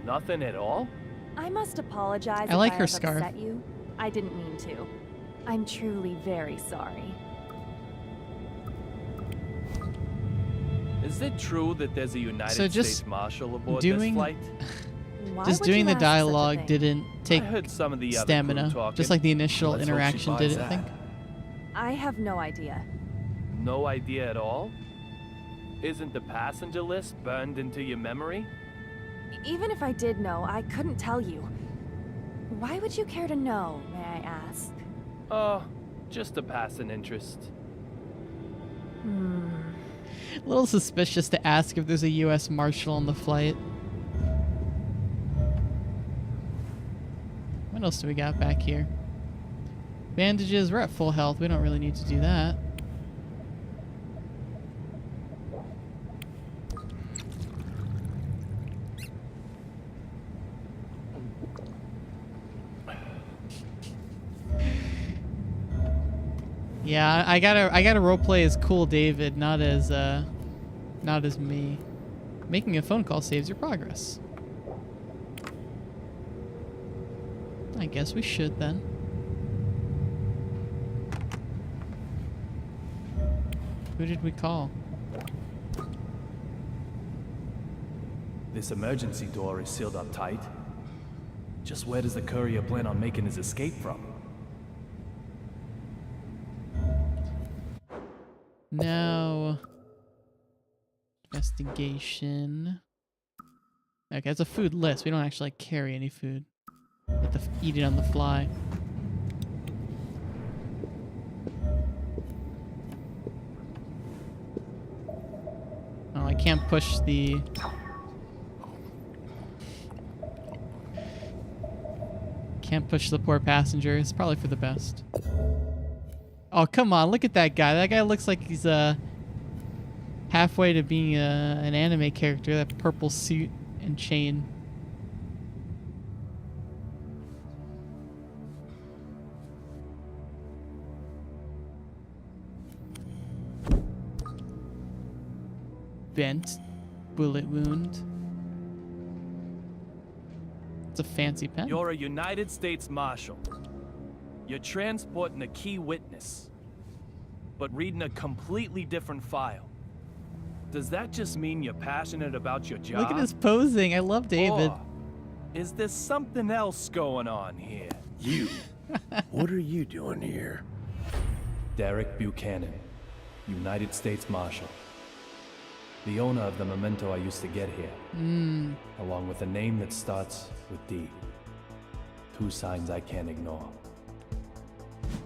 Nothing at all? I must apologize I like if her have scarf. upset you. I didn't mean to. I'm truly very sorry. Is it true that there's a United So just States Marshal aboard doing- this flight? Why Just would doing you the ask such a dialogue thing? didn't take I heard some of the other crew stamina, talking. just like the initial Let's hope she interaction buys did, I that. think. I have no idea. No idea at all? Isn't the passenger list burned into your memory? Even if I did know, I couldn't tell you. Why would you care to know, may I ask? Oh, just a passing interest. A little suspicious to ask if there's a U.S. Marshal on the flight. What else do we got back here? Bandages. We're at full health. We don't really need to do that. Yeah, I gotta roleplay as cool David, not as me. Making a phone call saves your progress. I guess we should then. Who did we call? This emergency door is sealed up tight. Just where does the courier plan on making his escape from? No. Investigation. Okay, it's a food list. We don't actually carry any food. We have to eat it on the fly. Oh, I can't push the... Can't push the poor passenger. It's probably for the best. Oh, come on. Look at that guy. That guy looks like he's halfway to being an anime character. That purple suit and chain. bent bullet wound. It's a fancy pen. You're a United States Marshal. You're transporting a key witness, but reading a completely different file. Does that just mean you're passionate about your job? Look at his posing. I love David. Or is there something else going on here? You. What are you doing here? Derek Buchanan, United States Marshal. The owner of the memento I used to get here. Along with a name that starts with D. 2 signs I can't ignore.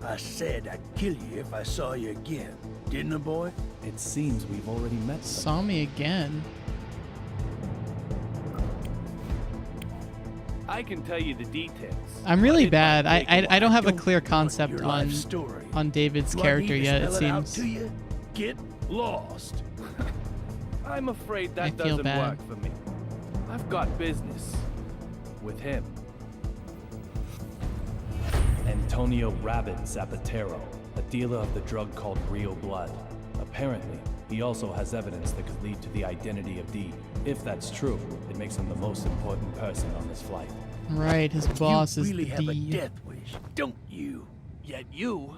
I said I'd kill you if I saw you again. Didn't I, boy? It seems we've already met some. Saw me again. I can tell you the details. I'm really but it might bad. I take a I don't have a Don't clear want concept your on life story. David's Do I character need to yet. It spell out seems. to you? Get lost. I'm afraid I that feel doesn't bad. work for me. I've got business with him. Antonio Rabbit Zapatero, a dealer of the drug called Rio Blood. Apparently, he also has evidence that could lead to the identity of D. If that's true, it makes him the most important person on this flight. Right, his boss you is really have a D. death wish, don't you? Yet you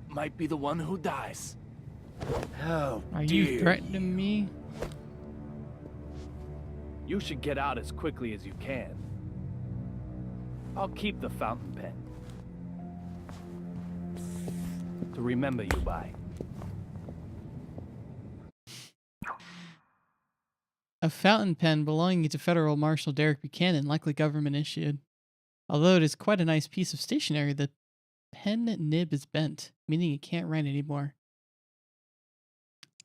might be the one who dies. How Are dare you threatening me? You should get out as quickly as you can. I'll keep the fountain pen to remember you by. A fountain pen belonging to Federal Marshal Derek Buchanan, likely government issued. Although it is quite a nice piece of stationery, the pen nib is bent, meaning it can't write anymore.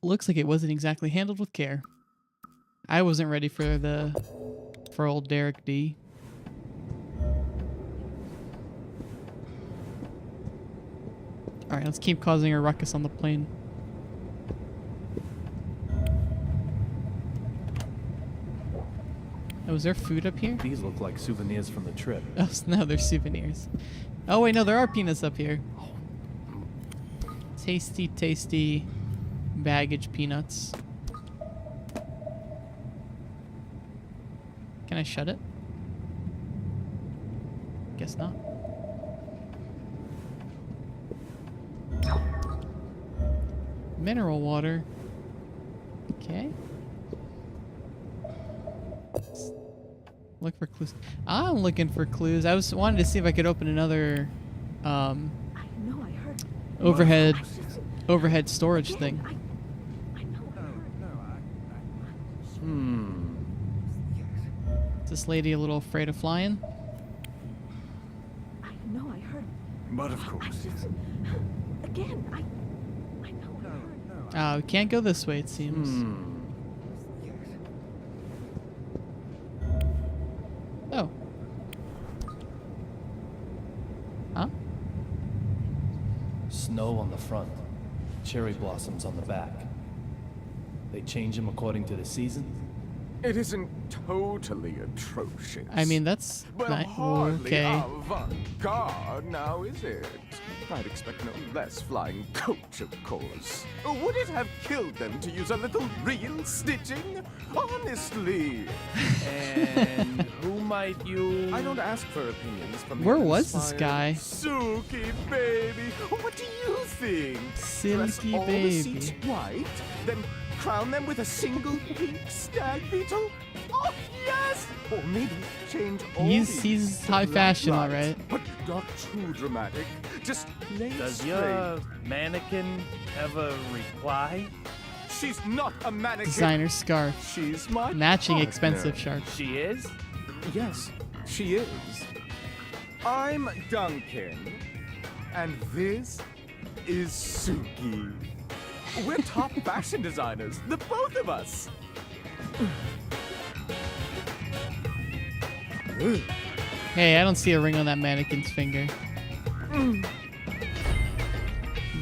Looks like it wasn't exactly handled with care. I wasn't ready for old Derek D. Alright, let's keep causing a ruckus on the plane. Oh, is there food up here? These look like souvenirs from the trip. Oh, no, they're souvenirs. Oh, wait, no, there are peanuts up here. Tasty, tasty baggage peanuts. Can I shut it? Guess not. Mineral water. Okay. Look for clues. I'm looking for clues. I was wanted to see if I could open another I know I heard. overhead storage thing. I know I heard. Is this lady a little afraid of flying? I know I heard. But of course. Again, I know I heard. Oh, we can't go this way, it seems. Oh. Huh? Snow on the front, cherry blossoms on the back. They change them according to the season? It isn't totally atrocious. I mean, that's but not hardly okay. avant-garde now, is it? I'd expect no less flying coach, of course. Would it have killed them to use a little real stitching? Honestly. And who might you... I don't ask for opinions from Where the was this inspired. guy? Suki, baby. What do you think? Dress Silky all the baby. seats white, then crown them with a single pink stag beetle? Oh, yes! Or maybe change all He's these high black fashion, lights, alright. but not too dramatic. Just plain Does straight. your mannequin ever reply? She's not a mannequin. Designer scarf. She's my Matching partner. expensive shark. She is? Yes, she is. I'm Duncan, and this is Suki. We're top fashion designers, the both of us. Hey, I don't see a ring on that mannequin's finger.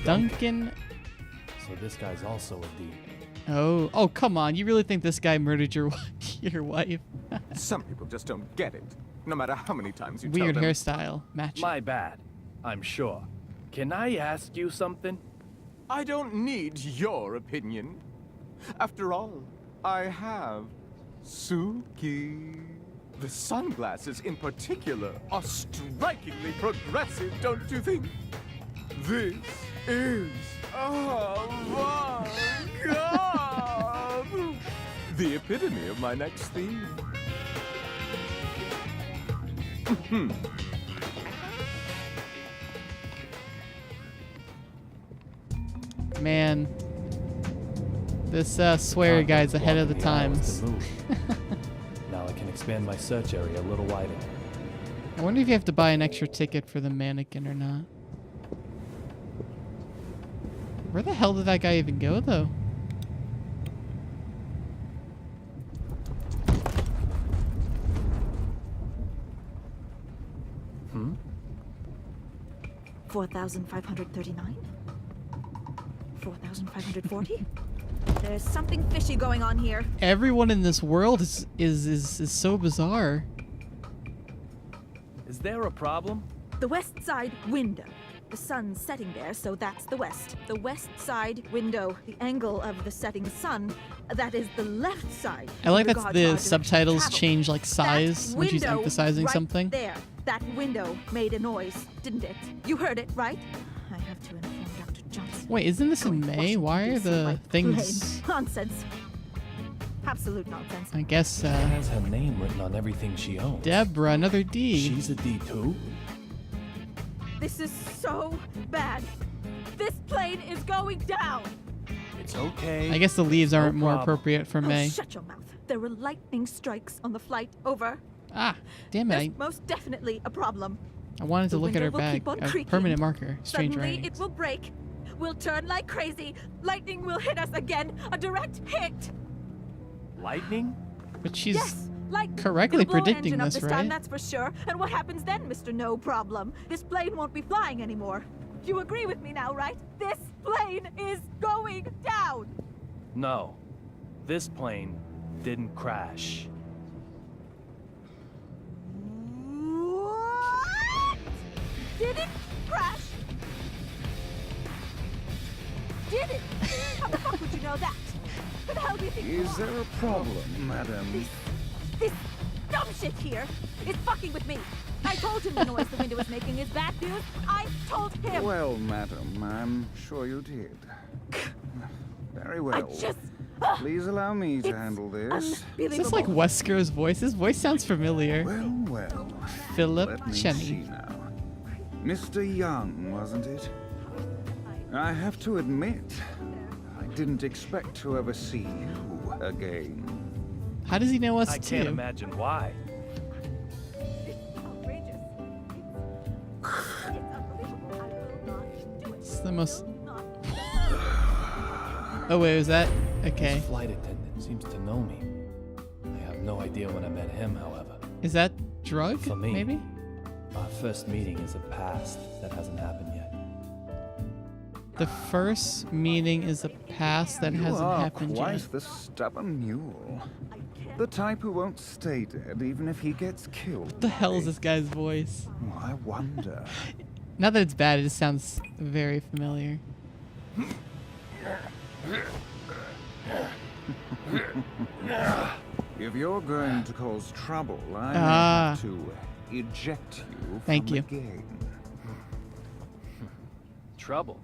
Duncan. So this guy's also a D. Oh, come on. You really think this guy murdered your your wife? Some people just don't get it, no matter how many times you Weird tell them. hairstyle. Matching. My bad, I'm sure. Can I ask you something? I don't need your opinion. After all, I have Suki. The sunglasses in particular are strikingly progressive, don't you think? This is avant-garde. The epitome of my next theme. Man, this swear guy's ahead of the times. Now I can expand my search area a little wider. I wonder if you have to buy an extra ticket for the mannequin or not. Where the hell did that guy even go, though? Hmm? 4,539? 4,540? There's something fishy going on here. Everyone in this world is so bizarre. Is there a problem? The west side window. The sun's setting there, so that's the west. The west side window. The angle of the setting sun, that is the left side. I like that Regards our the direction subtitles travel. change like size That when she's window emphasizing right something. There. That window made a noise, didn't it? You heard it, right? I have to inform Dr. Johnson. Wait, isn't this in May? Why are the things... Plain nonsense. Absolute nonsense. I guess, It has her name written on everything she owns. Deborah, another D. She's a D too? This is so bad. This plane is going down. It's okay. I guess the leaves No aren't more problem. appropriate for Oh, May. shut your mouth. There were lightning strikes on the flight over. Ah, damn it. There's most definitely a problem. I wanted to The look at her window will bag. keep on A creaking. permanent marker. Strange Suddenly, writing. it will break. We'll turn like crazy. Lightning will hit us again. A direct hit. Lightning? But she's Yes, lightning. correctly It'll blow an predicting engine up this, this right? time, that's for sure. And what happens then, Mr. No Problem? This plane won't be flying anymore. You agree with me now, right? This plane is going down. No. This plane didn't crash. What? Did it crash? Did it? How the fuck would you know that? Who the hell do you think you Is are? there a problem, madam? This dumb shit here is fucking with me. I told him the noise the window was making is bad news. I told him. Well, madam, I'm sure you did. Very I well. just... Please allow me to It's handle this. Is this like Wesker's voice? His voice sounds familiar. Well, well. Philip Let me see Cheney. now. Mr. Young, wasn't it? I have to admit, I didn't expect to ever see you again. How does he know us I too? can't imagine why. It's outrageous. It's unbelievable. I will not do it. It's the most... I will not. Oh wait, was that... Okay. This flight attendant seems to know me. I have no idea when I met him, however. Is that drug? For me, Maybe? Our first meeting is a past that hasn't happened yet. The first meeting is a past that You hasn't are happened quite yet. the stubborn mule. I can't. The type who won't stay dead even if he gets killed. What the hell is this guy's voice? Oh, I wonder. Not that it's bad, it just sounds very familiar. If you're going to cause trouble, I may Ah. have to eject you Thank from you. the game. Trouble?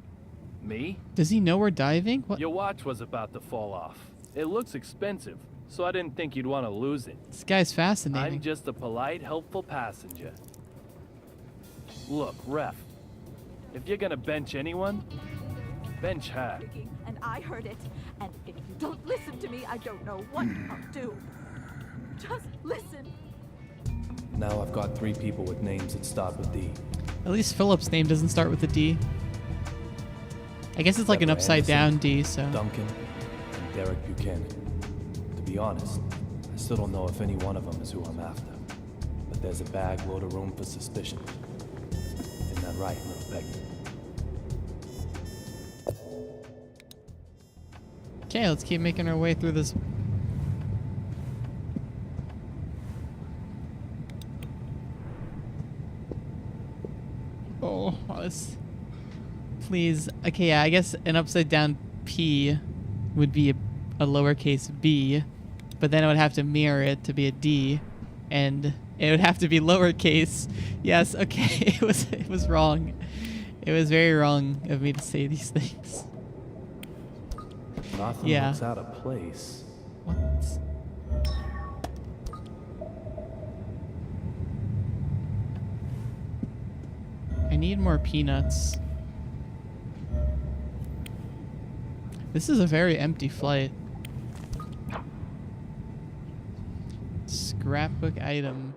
Me? Does he know we're diving? What? Your watch was about to fall off. It looks expensive, so I didn't think you'd want to lose it. This guy's fascinating. I'm just a polite, helpful passenger. Look, Ref, if you're gonna bench anyone, bench her. And I heard it. And if you don't listen to me, I don't know what I'll do. Just listen. Now I've got 3 people with names that start with D. At least Philip's name doesn't start with a D. I guess it's like an Deborah upside Anderson, down D, so... Duncan, and Derek Buchanan. To be honest, I still don't know if any one of them is who I'm after. But there's a bag load of room for suspicion. Isn't that right, little beggar? Okay, let's keep making our way through this. Oh, this. Please. Okay, yeah, I guess an upside down P would be a lowercase b. but then I would have to mirror it to be a D, and it would have to be lowercase. Yes, okay, it was wrong. It was very wrong of me to say these things. Nothing Yeah. looks out of place. What? I need more peanuts. This is a very empty flight. Scrapbook item.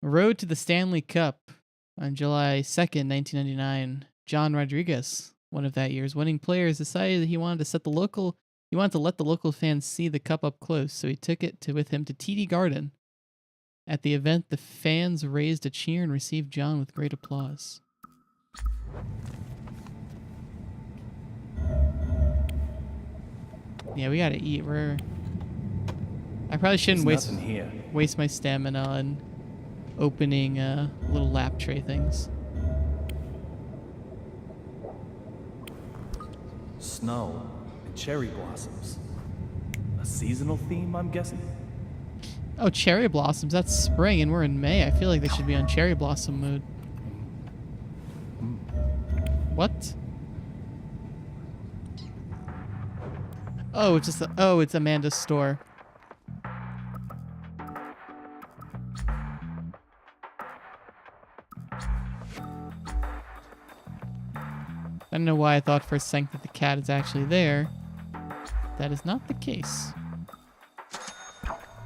Road to the Stanley Cup on July 2nd, 1999. John Rodriguez, one of that year's winning players, decided that he wanted to let the local fans see the cup up close, so he took it with him to TD Garden. At the event, the fans raised a cheer and received John with great applause. Yeah, we gotta eat. I probably shouldn't There's nothing here. waste my stamina on opening little lap tray things. Snow and cherry blossoms. A seasonal theme, I'm guessing? Oh, cherry blossoms. That's spring, and we're in May. I feel like they should be on cherry blossom mood. What? Oh, it's Amanda's store. I don't know why I thought for a second that the cat is actually there. That is not the case.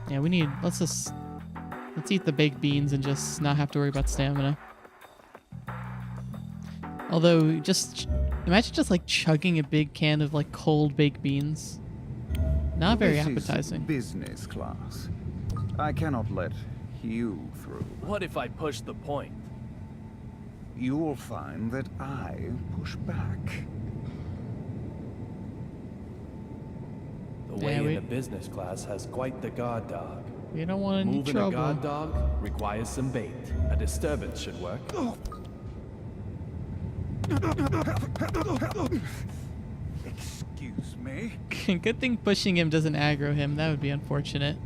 Yeah, let's eat the baked beans and just not have to worry about stamina. Although, imagine just like chugging a big can of like cold baked beans. Not very This appetizing. Is business class. I cannot let you through. What if I push the point? You will find that I push back. The way Yeah, in the business class has quite the guard dog. We don't want any Moving trouble. a guard dog requires some bait. A disturbance should work. Excuse me? Good thing pushing him doesn't aggro him. That would be unfortunate.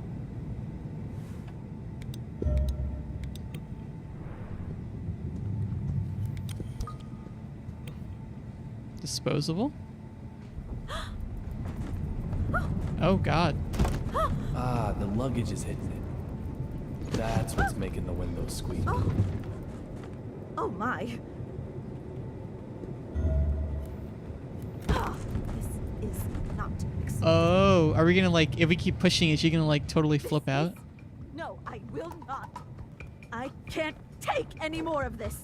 Disposable? Oh god. Ah, the luggage is hitting it. That's what's making the windows squeak. Oh my. This is not acceptable. Oh, are we gonna like, if we keep pushing, is she gonna like totally flip out? No, I will not. I can't take any more of this.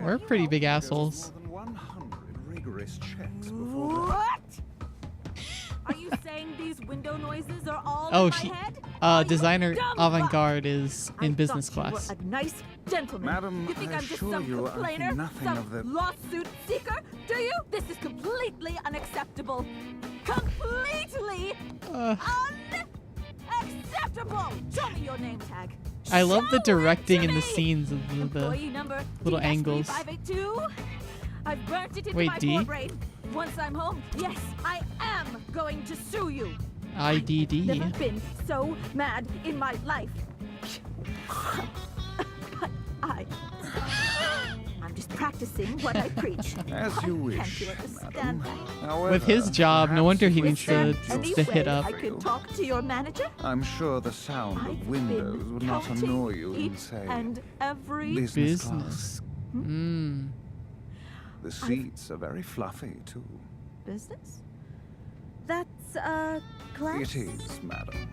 We're pretty big assholes. More than 100 rigorous checks before. What? Are you saying these window noises are all Oh, in my head? designer dumb avant-garde is in I business thought you class. were a nice gentleman. Madam, you think I I'm just assure some you I think complainer, nothing some of the- lawsuit seeker? Do you? This is completely unacceptable. Completely unacceptable. Show me your name tag. I love the Show it directing to and the me. scenes of Employee the number little angles. 582. I've burnt it into Wait, my D? forebrain. Once I'm home, yes, I am going to sue you. IDD. Never been so mad in my life. But I'm just practicing what I preach. As you Can't wish, you understand madam. that? However, With his job, no wonder he needs Is there to any hit way up. I could talk to your manager? I'm sure the sound I've of windows been would not counting annoy you in, each say, and every business class. Business. Mmm. The seats are very fluffy, too. business. That's class. It is, madam.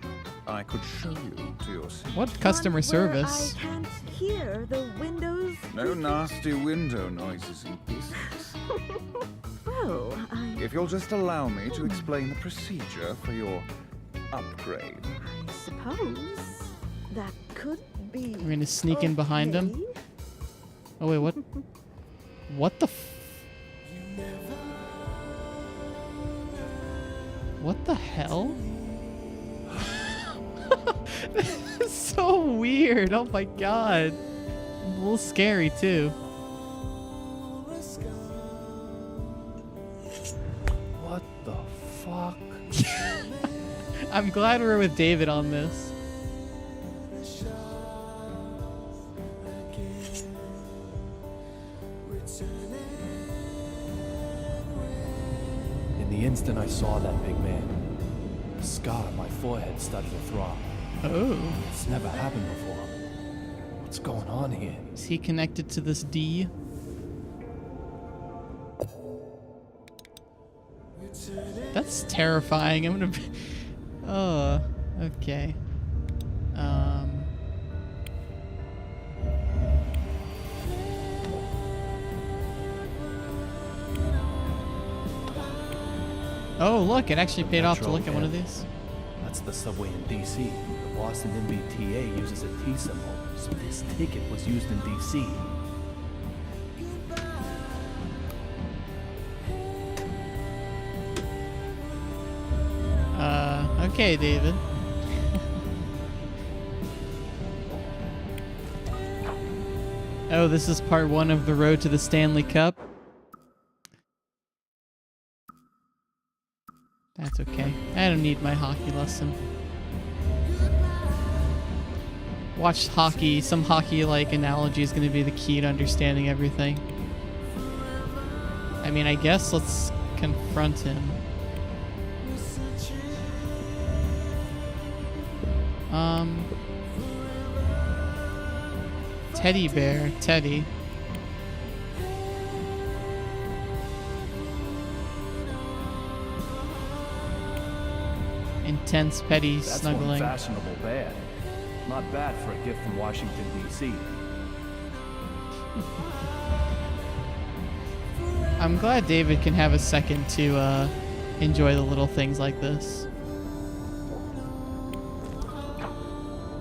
I could show you to your seat. What customer One where service? I can't hear the windows. No nasty window noises in business. Oh, If you'll just allow me to explain the procedure for your upgrade. I suppose that could be. We're gonna sneak in behind him. okay. Oh wait, what? What the? What the hell? This is so weird. Oh my god. A little scary too. What the fuck? I'm glad we're with David on this. In the instant I saw that big man, the scar on my forehead started to throb. Oh. It's never happened before. What's going on here? Is he connected to this D? That's terrifying. I'm gonna be... Oh, okay. Oh, look, it actually paid off to look at one of these. That's the subway in DC. The Boston MBTA uses a T symbol, so this ticket was used in DC. Okay, David. Oh, this is part 1 of the road to the Stanley Cup. That's okay. I don't need my hockey lesson. Watch hockey. Some hockey-like analogy is going to be the key to understanding everything. I mean, I guess let's confront him. Teddy bear, Teddy. Intense, petty That's snuggling. one fashionable bear. Not bad for a gift from Washington, D.C. I'm glad David can have a second to enjoy the little things like this.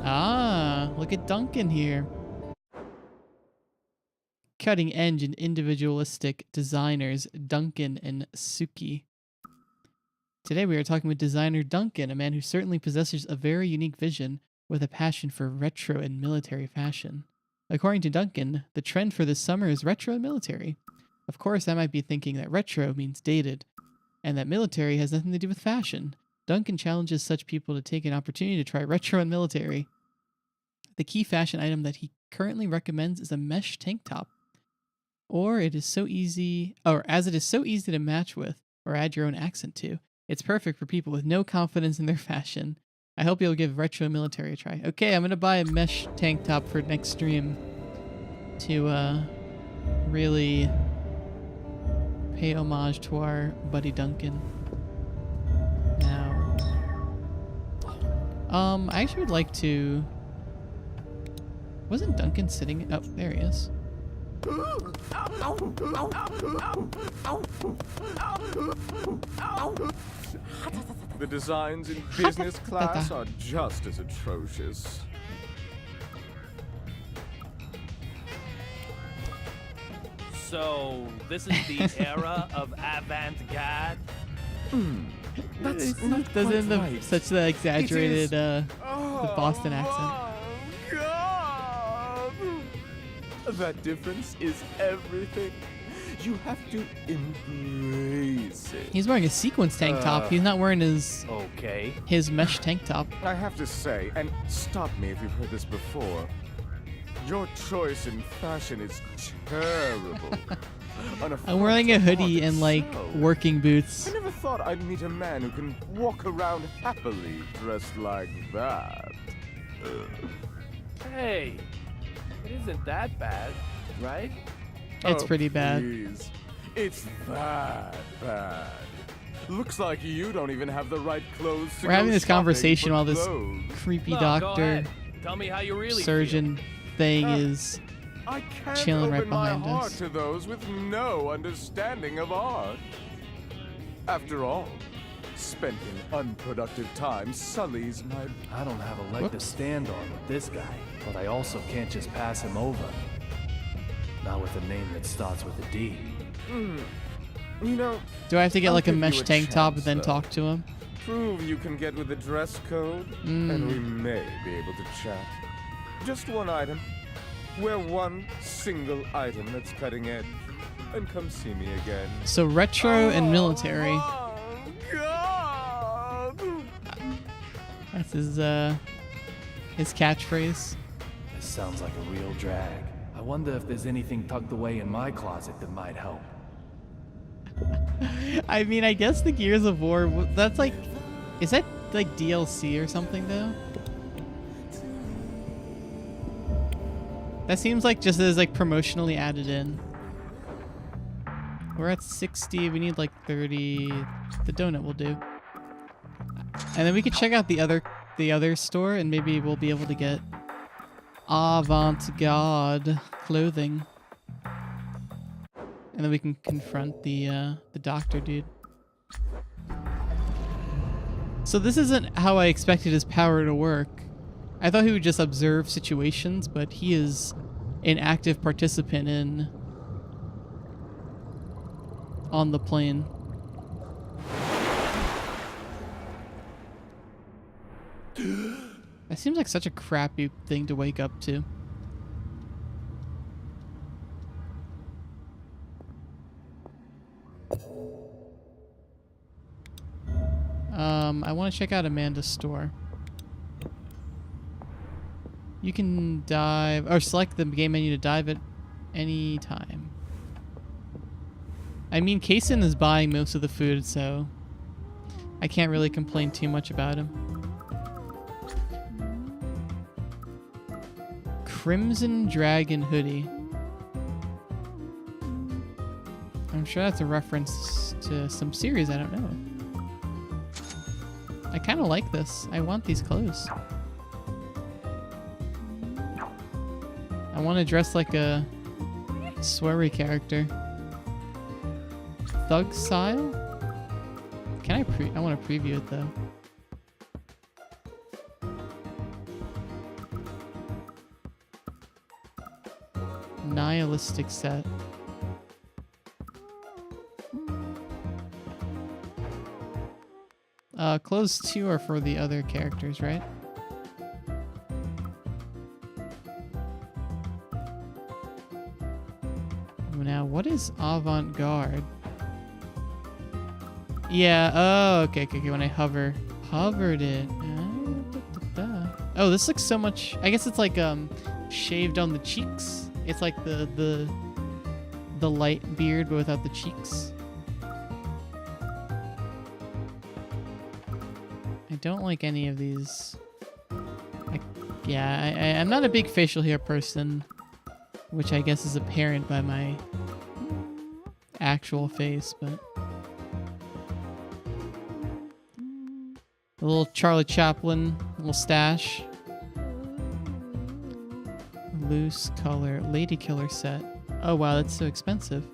Ah, look at Duncan here. Cutting edge and individualistic designers Duncan and Suki. Today we are talking with designer Duncan, a man who certainly possesses a very unique vision with a passion for retro and military fashion. According to Duncan, the trend for this summer is retro and military. Of course, I might be thinking that retro means dated, and that military has nothing to do with fashion. Duncan challenges such people to take an opportunity to try retro and military. The key fashion item that he currently recommends is a mesh tank top. As it is so easy to match with or add your own accent to. It's perfect for people with no confidence in their fashion. I hope you'll give retro and military a try. Okay, I'm gonna buy a mesh tank top for next stream to really pay homage to our buddy Duncan. Now, I actually would like to. Wasn't Duncan sitting? Oh, there he is. The designs in business class are just as atrocious. So, this is the era of avant-garde? That's not quite Doesn't right. such the exaggerated the Boston accent. God. That difference is everything. You have to embrace it. He's wearing a sequins tank top. He's not wearing his mesh tank top. I have to say, and stop me if you've heard this before, your choice in fashion is terrible. I'm wearing a hoodie and like working boots. I never thought I'd meet a man who can walk around happily dressed like that. Hey, it isn't that bad, right? It's pretty bad. Please. It's that bad. Looks like you don't even have the right clothes to We're having go this shopping conversation for while this clothes. creepy No, go doctor ahead. Tell me how you really surgeon thing is I can't chilling right open my behind heart us. to those with no understanding of art. After all, spent in unproductive time sullies my... I don't have a leg to stand on with this guy, but I also can't just pass him over. Not with a name that starts with a D. You know, Do I have to get I'll like a give you mesh tank top and chance, then though. talk to him? Prove you can get with the dress code, and we may be able to chat. Just one item. Wear one single item that's cutting edge, and come see me again. So retro and military. God! That's his catchphrase. This sounds like a real drag. I wonder if there's anything tucked away in my closet that might help. I mean, I guess the Gears of War, that's like, is that like DLC or something though? That seems like just as like promotionally added in. We're at 60, we need like 30. The donut will do. And then we could check out the other store and maybe we'll be able to get avant-garde clothing. And then we can confront the doctor dude. So this isn't how I expected his power to work. I thought he would just observe situations, but he is an active participant in on the plane. That seems like such a crappy thing to wake up to. I want to check out Amanda's store. You can dive, or select the game menu to dive at any time. I mean, Kaysen is buying most of the food, so I can't really complain too much about him. Crimson Dragon hoodie. I'm sure that's a reference to some series, I don't know. I kind of like this. I want these clothes. I want to dress like a sweary character. Thug style? Can I want to preview it though. Nihilistic set. Clothes 2 are for the other characters, right? Now, what is avant-garde? Yeah, oh, okay. When I hovered it. Oh, this looks so much, I guess it's like shaved on the cheeks. It's like the light beard but without the cheeks. I don't like any of these. I'm not a big facial hair person, which I guess is apparent by my actual face, but a little Charlie Chaplin, little stash. Loose color, lady killer set. Oh wow, that's so expensive.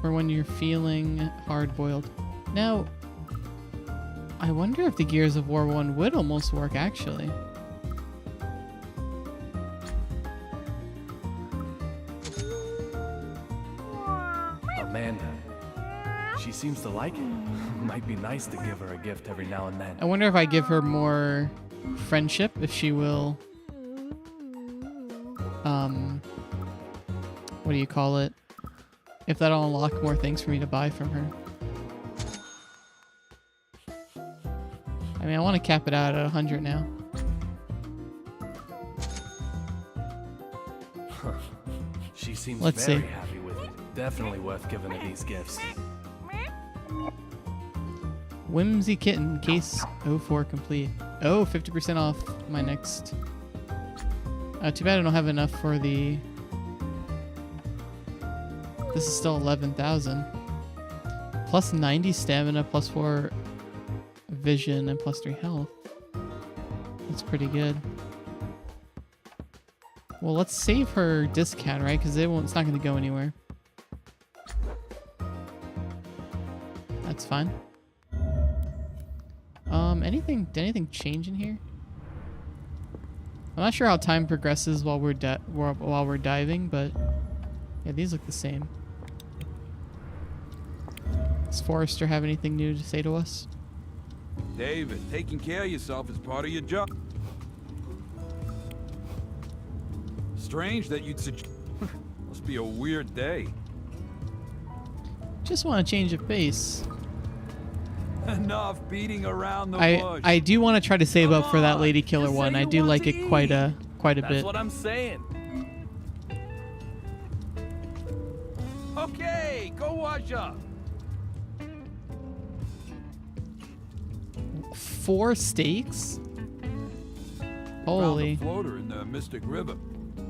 For when you're feeling hard-boiled. Now, I wonder if the Gears of War one would almost work actually. Amanda. She seems to like it. Might be nice to give her a gift every now and then. I wonder if I give her more friendship, if she will, what do you call it? If that'll unlock more things for me to buy from her. I mean, I want to cap it out at 100 now. She seems Let's very see. happy with it. Definitely worth giving her these gifts. Whimsy Kitten, case 04 complete. Oh, 50% off my next. Too bad I don't have enough for the. This is still 11,000. Plus 90 stamina, plus 4 vision, and plus 3 health. That's pretty good. Well, let's save her discount, right? Because it's not going to go anywhere. That's fine. Did anything change in here? I'm not sure how time progresses while we're diving, but yeah, these look the same. Does Forrester have anything new to say to us? David, taking care of yourself is part of your job. Strange that you'd suggest. Must be a weird day. Just want to change of pace. Enough beating around the bush. I do want to try to save up for that lady killer just one. say I you do want like to it quite a That's bit. what I'm saying. Okay, go wash up. 4 steaks? Found Holy. a floater in the Mystic River.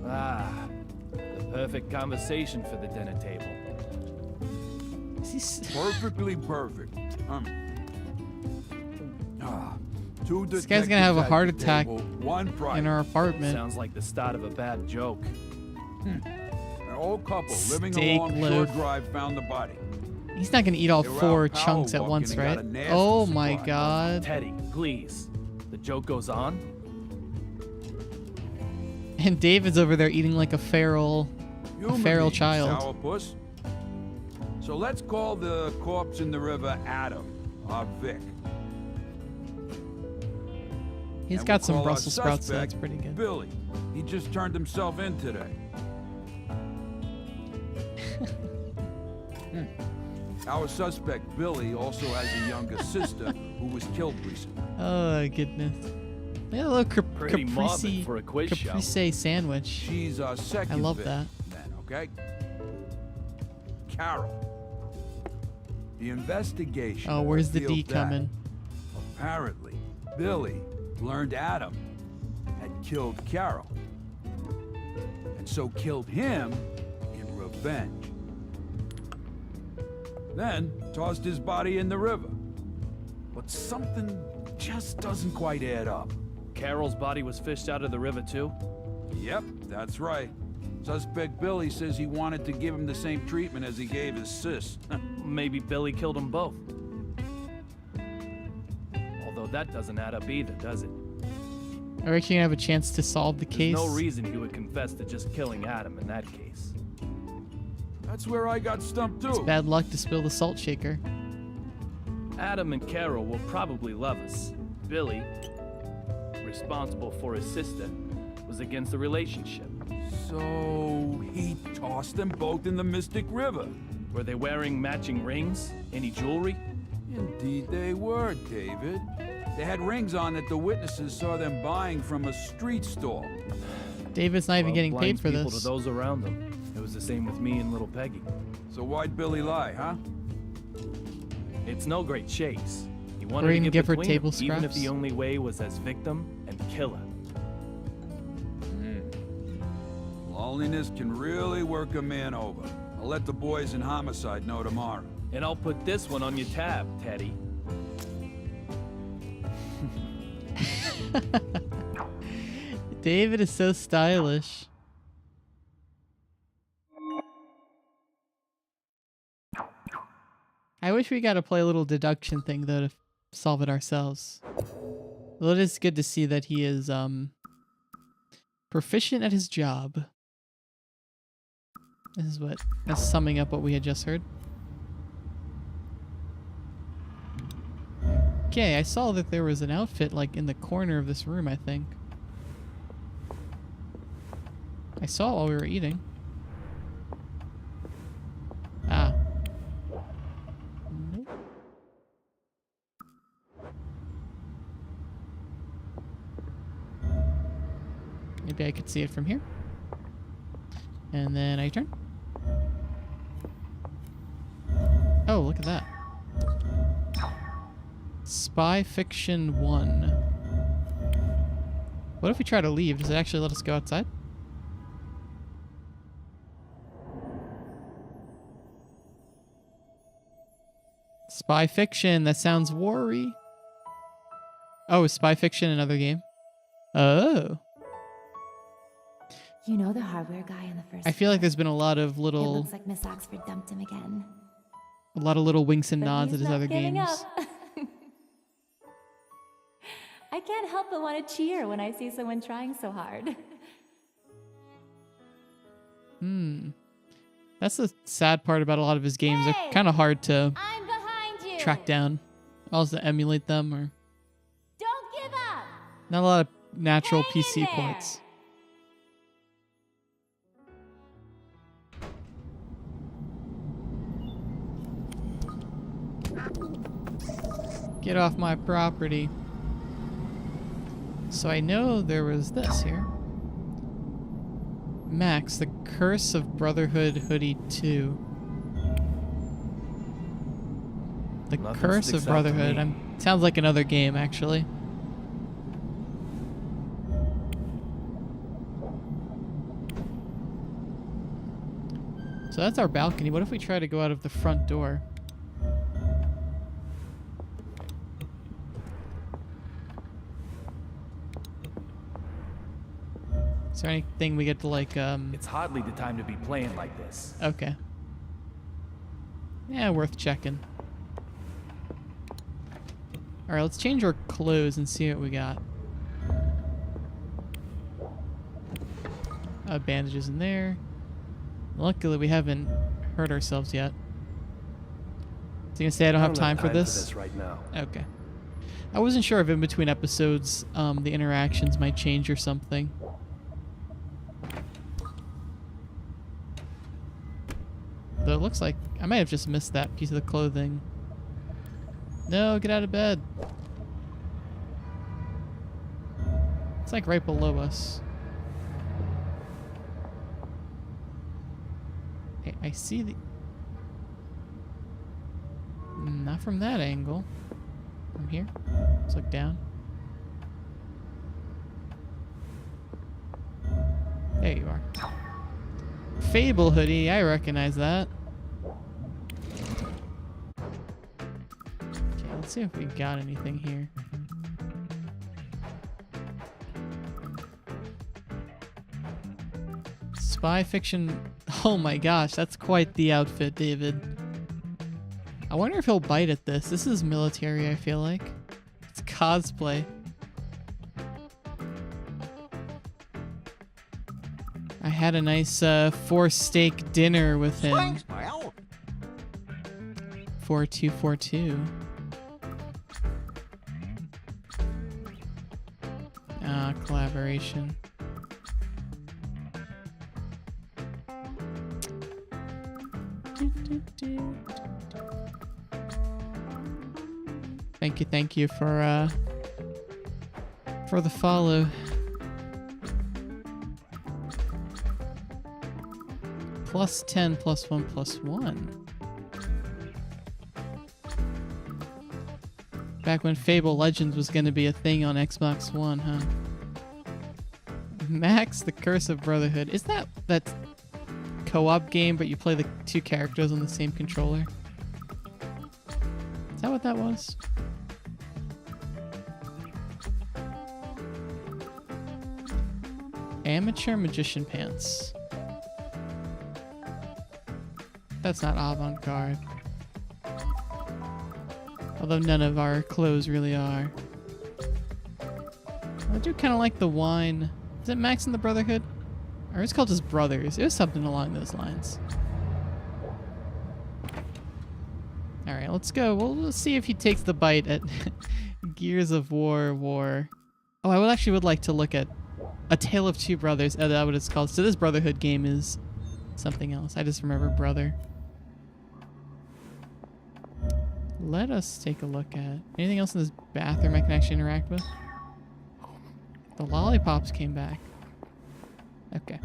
Ah, the perfect conversation for the dinner table. Perfectly perfect. Two This guy's gonna have a detectives heart at the attack table, one private. in our apartment. Sounds like the start of a bad joke. An old couple living Steak along loaf. Shore Drive found the body. He's not gonna eat all They were 4 out power chunks at walking once, and got right? a nasty Oh my supply. god. Teddy, please. The joke goes on. And David's over there eating like a feral Humor me, child. Sourpuss. So let's call the corpse in the river Adam, or Vic. He's And got we'll some call our Brussels sprouts, so suspect that's pretty good. Billy. He just turned himself in today. Our suspect, Billy, also has a younger sister who was killed recently. Oh goodness. Look at a little Pretty morbid for a quiz show. caprese sandwich. She's our second I love victim, that. then, okay? Carol. The investigation Oh, where's the D revealed that, coming? Apparently, Billy learned Adam had killed Carol. And so killed him in revenge. Then tossed his body in the river. But something just doesn't quite add up. Carol's body was fished out of the river too? Yep, that's right. Suspect Billy says he wanted to give him the same treatment as he gave his sis. Maybe Billy killed them both. Although that doesn't add up either, does it? I reckon you have a chance to solve the There's case. no reason he would confess to just killing Adam in that case. That's where I got stumped too. It's bad luck to spill the salt shaker. Adam and Carol will probably love us. Billy, responsible for his sister, was against the relationship. So he tossed them both in the Mystic River. Were they wearing matching rings? Any jewelry? Indeed they were, David. They had rings on that the witnesses saw them buying from a street stall. David's not even getting paid Blinds for people this. to those around them. It was the same with me and little Peggy. So why'd Billy lie, huh? It's no great chase. He wanted Or to even get give her between table them, even if scraps. the only way was as victim and killer. Loneliness can really work a man over. I'll let the boys in homicide know tomorrow. And I'll put this one on your tab, Teddy. David is so stylish. I wish we got to play a little deduction thing though to solve it ourselves. Well, it is good to see that he is proficient at his job. That's summing up what we had just heard. Okay, I saw that there was an outfit like in the corner of this room, I think. I saw it while we were eating. Ah. Nope. Maybe I could see it from here. And then I turn. Oh, look at that. Spy Fiction 1. What if we try to leave? Does it actually let us go outside? Spy Fiction, that sounds worry. Oh, is Spy Fiction another game? Oh. You know the hardware guy in the first I feel like floor? there's been a lot of It little looks like Miss Oxford dumped him again. winks and But nods he's at his not other giving games. up. I can't help but want to cheer when I see someone trying so hard. That's the sad part about a lot of his games. They're kind of hard to track down. Also emulate them, or Don't give up! not a lot of natural PC ports. Get off my property. So I know there was this here. Max, the Curse of Brotherhood Hoodie 2. The Nothing Curse sticks of out to Brotherhood. me. Sounds like another game, actually. So that's our balcony. What if we try to go out of the front door? Is there anything we get to like, It's hardly the time to be playing like this. Okay. Yeah, worth checking. Alright, let's change our clothes and see what we got. Bandages in there. Luckily, we haven't hurt ourselves yet. So you gonna say I don't have time for this? right now. Okay. I wasn't sure if in between episodes, the interactions might change or something. Though it looks like I might have just missed that piece of the clothing. No, get out of bed. It's like right below us. I see the... Not from that angle. From here. Let's look down. There you are. Fable hoodie, I recognize that. Okay, let's see if we got anything here. Spy fiction. Oh my gosh, that's quite the outfit, David. I wonder if he'll bite at this. This is military, I feel like. It's cosplay. I had a nice 4-steak dinner with him. Thanks, pal. 4242. Ah, collaboration. Thank you for the follow. +10, +1, +1. Back when Fable Legends was gonna be a thing on Xbox One, huh? Max, the Curse of Brotherhood. Is that co-op game, but you play the two characters on the same controller? Is that what that was? Amateur magician pants. That's not avant-garde. Although none of our clothes really are. I do kind of like the wine. Is it Max and the Brotherhood? Or it's called just Brothers. It was something along those lines. Alright, let's go. We'll see if he takes the bite at Gears of War. Oh, I would like to look at A Tale of Two Brothers. Oh, that's what it's called. So this Brotherhood game is something else. I just remember Brother. Let us take a look at anything else in this bathroom I can actually interact with. The lollipops came back. Okay.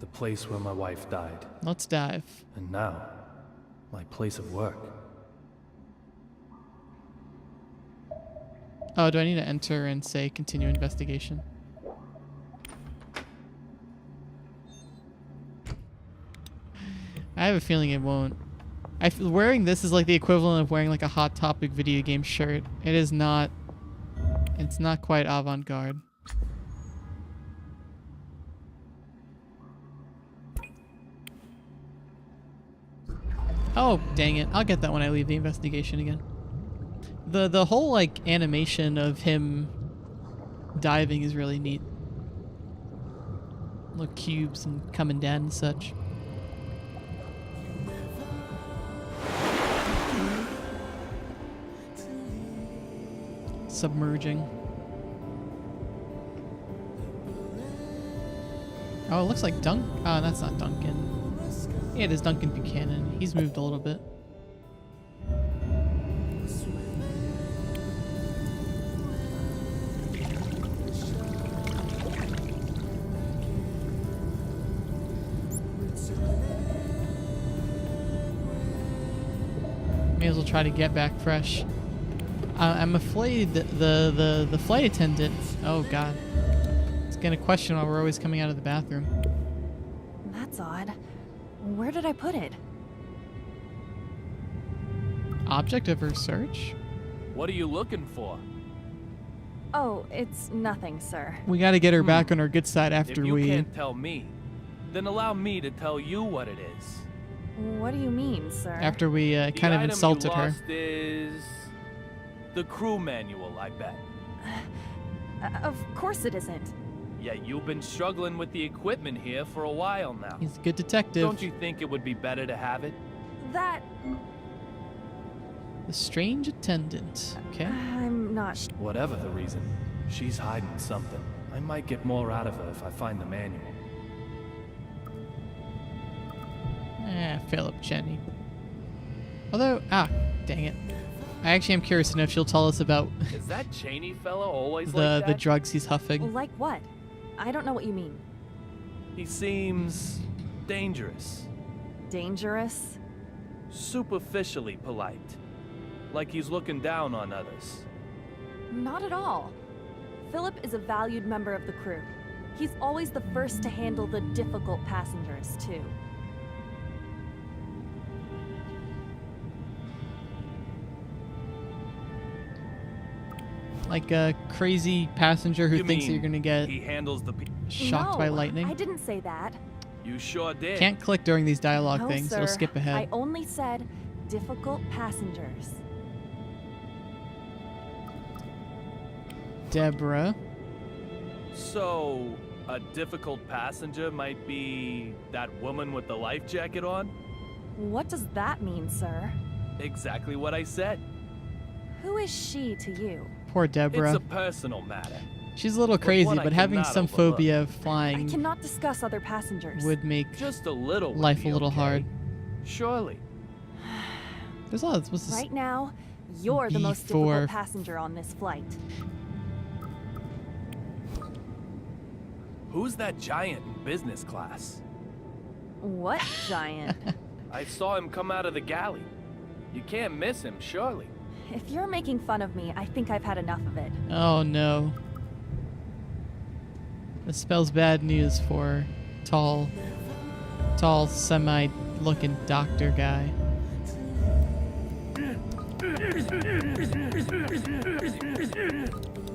The place where my wife died. Let's dive. And now, my place of work. Oh, do I need to enter and say continue investigation? I have a feeling it won't. Wearing this is like the equivalent of wearing like a Hot Topic video game shirt. It is not. It's not quite avant-garde. Oh, dang it. I'll get that when I leave the investigation again. The whole like animation of him diving is really neat. Little cubes and coming down and such. Submerging. Oh, it looks like Oh, that's not Duncan. Yeah, it is Duncan Buchanan. He's moved a little bit. May as well try to get back fresh. I'm afraid that the flight attendant. Oh God, it's gonna question why we're always coming out of the bathroom. That's odd. Where did I put it? Object of her search? What are you looking for? Oh, it's nothing, sir. We got to get her back on our good side after If you we. can't tell me, then allow me to tell you what it is. What do you mean, sir? After we kind of insulted her. The item you lost is the crew manual, I bet. Of course it isn't. Yeah, you've been struggling with the equipment here for a while now. He's a good detective. Don't you think it would be better to have it? That... The strange attendant. Okay. I'm not... Whatever the reason, she's hiding something. I might get more out of her if I find the manual. Philip Jenny. Although, dang it. I actually am curious to know if she'll tell us about Is that Cheney fella always the like that? drugs he's huffing. Like what? I don't know what you mean. He seems dangerous. Dangerous? Superficially polite. Like he's looking down on others. Not at all. Philip is a valued member of the crew. He's always the first to handle the difficult passengers, too. Like a crazy passenger who You thinks mean you're gonna get he handles the shocked by lightning. I didn't say that. You sure did. Can't click during these dialogue No, things. sir. It'll skip ahead. I only said difficult passengers. Deborah. So, a difficult passenger might be that woman with the life jacket on? What does that mean, sir? Exactly what I said. Who is she to you? Poor Deborah. It's a personal matter. She's a little But crazy, one I but having cannot some overlook. phobia of I flying cannot discuss other passengers. would make Just a little would life be a little okay. hard. Surely. There's a lot. What's this? Right now, you're the most B4. difficult passenger on this flight. Who's that giant in business class? What giant? I saw him come out of the galley. You can't miss him, surely. If you're making fun of me, I think I've had enough of it. Oh no. This spells bad news for tall, semi-looking doctor guy.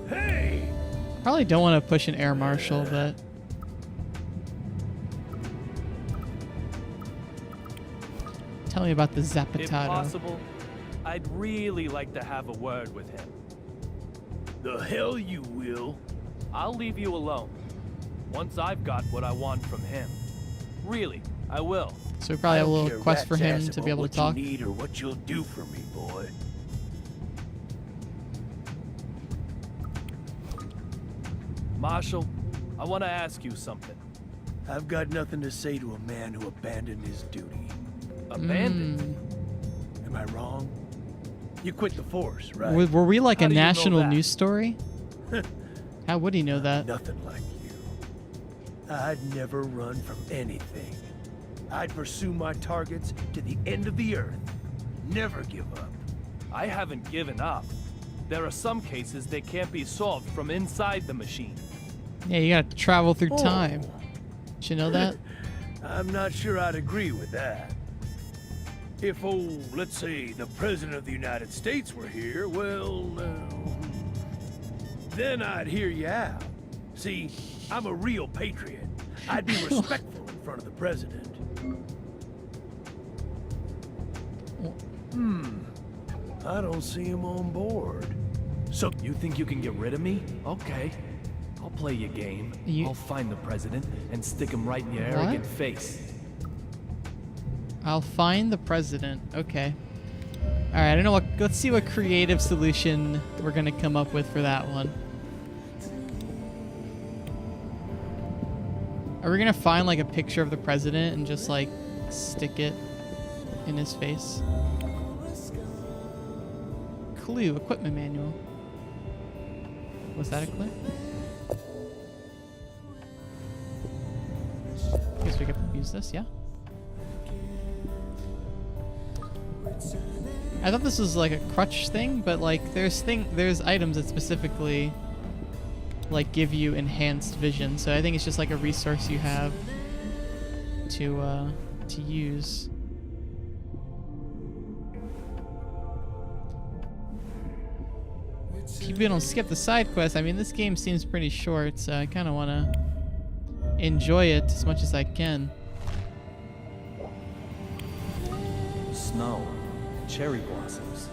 Hey! Probably don't want to push an air marshal, but tell me about the If Zapatado. possible, I'd really like to have a word with him. The hell you will. I'll leave you alone. Once I've got what I want from him. Really, I will. So we probably have a I don't little care quest for rat's him ass to about be able to what talk. you need or what you'll do for me, boy. Marshal, I want to ask you something. I've got nothing to say to a man who abandoned his duty. Abandoned? Am I wrong? You quit the force, right? Were we like How a do you know national that? news story? How would he know that? Nothing like you. I'd never run from anything. I'd pursue my targets to the end of the earth. Never give up. I haven't given up. There are some cases that can't be solved from inside the machine. Yeah, you gotta travel through Oh. time. Did you know that? I'm not sure I'd agree with that. If, let's say, the President of the United States were here, well, then I'd hear you out. See, I'm a real patriot. I'd be respectful in front of the President. I don't see him on board. So, you think you can get rid of me? Okay. I'll play your game. You- I'll find the president and stick him right in your What? arrogant face. I'll find the president. Okay. All right. I don't know what. Let's see what creative solution we're gonna come up with for that one. Are we gonna find like a picture of the president and just like stick it in his face? Clue: equipment manual. Was that a clue? Guess we could use this, yeah. I thought this was like a crutch thing, but like there's items that specifically like give you enhanced vision. So I think it's just like a resource you have to use. People don't skip the side quest. I mean, this game seems pretty short, so I kind of want to enjoy it as much as I can. Snow, cherry blossoms.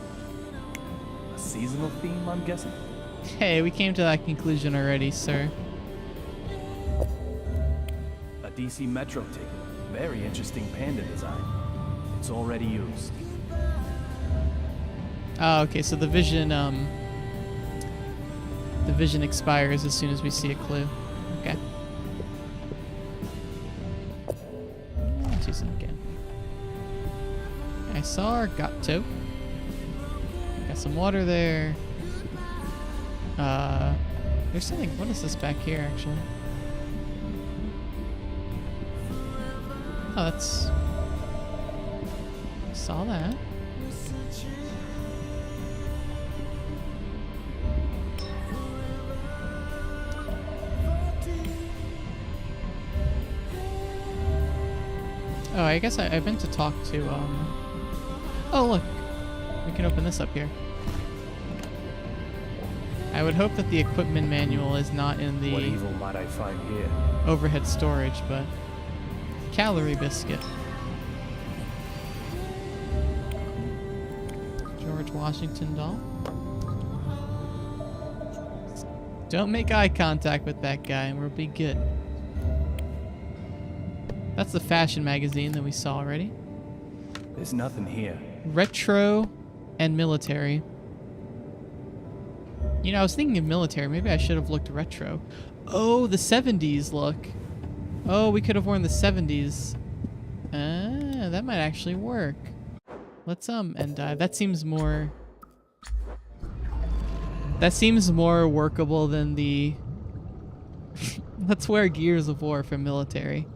A seasonal theme, I'm guessing? Hey, we came to that conclusion already, sir. A DC Metro ticket. Very interesting panda design. It's already used. Oh, okay, so the vision expires as soon as we see a clue. Okay. Let's use it again. I saw our Gato. Got some water there. There's something. What is this back here, actually? Oh, that's. Saw that. Oh, I guess I meant to talk to, Oh, look. We can open this up here. I would hope that the equipment manual is not in the What evil might I find here? overhead storage, but... Calorie biscuit. George Washington doll. Don't make eye contact with that guy and we'll be good. That's the fashion magazine that we saw already. There's nothing here. Retro and military. You know, I was thinking of military. Maybe I should have looked retro. Oh, the 70s look. Oh, we could have worn the 70s. Ah, that might actually work. Let's end dive. That seems more... That seems more workable than the... Let's wear Gears of War for military.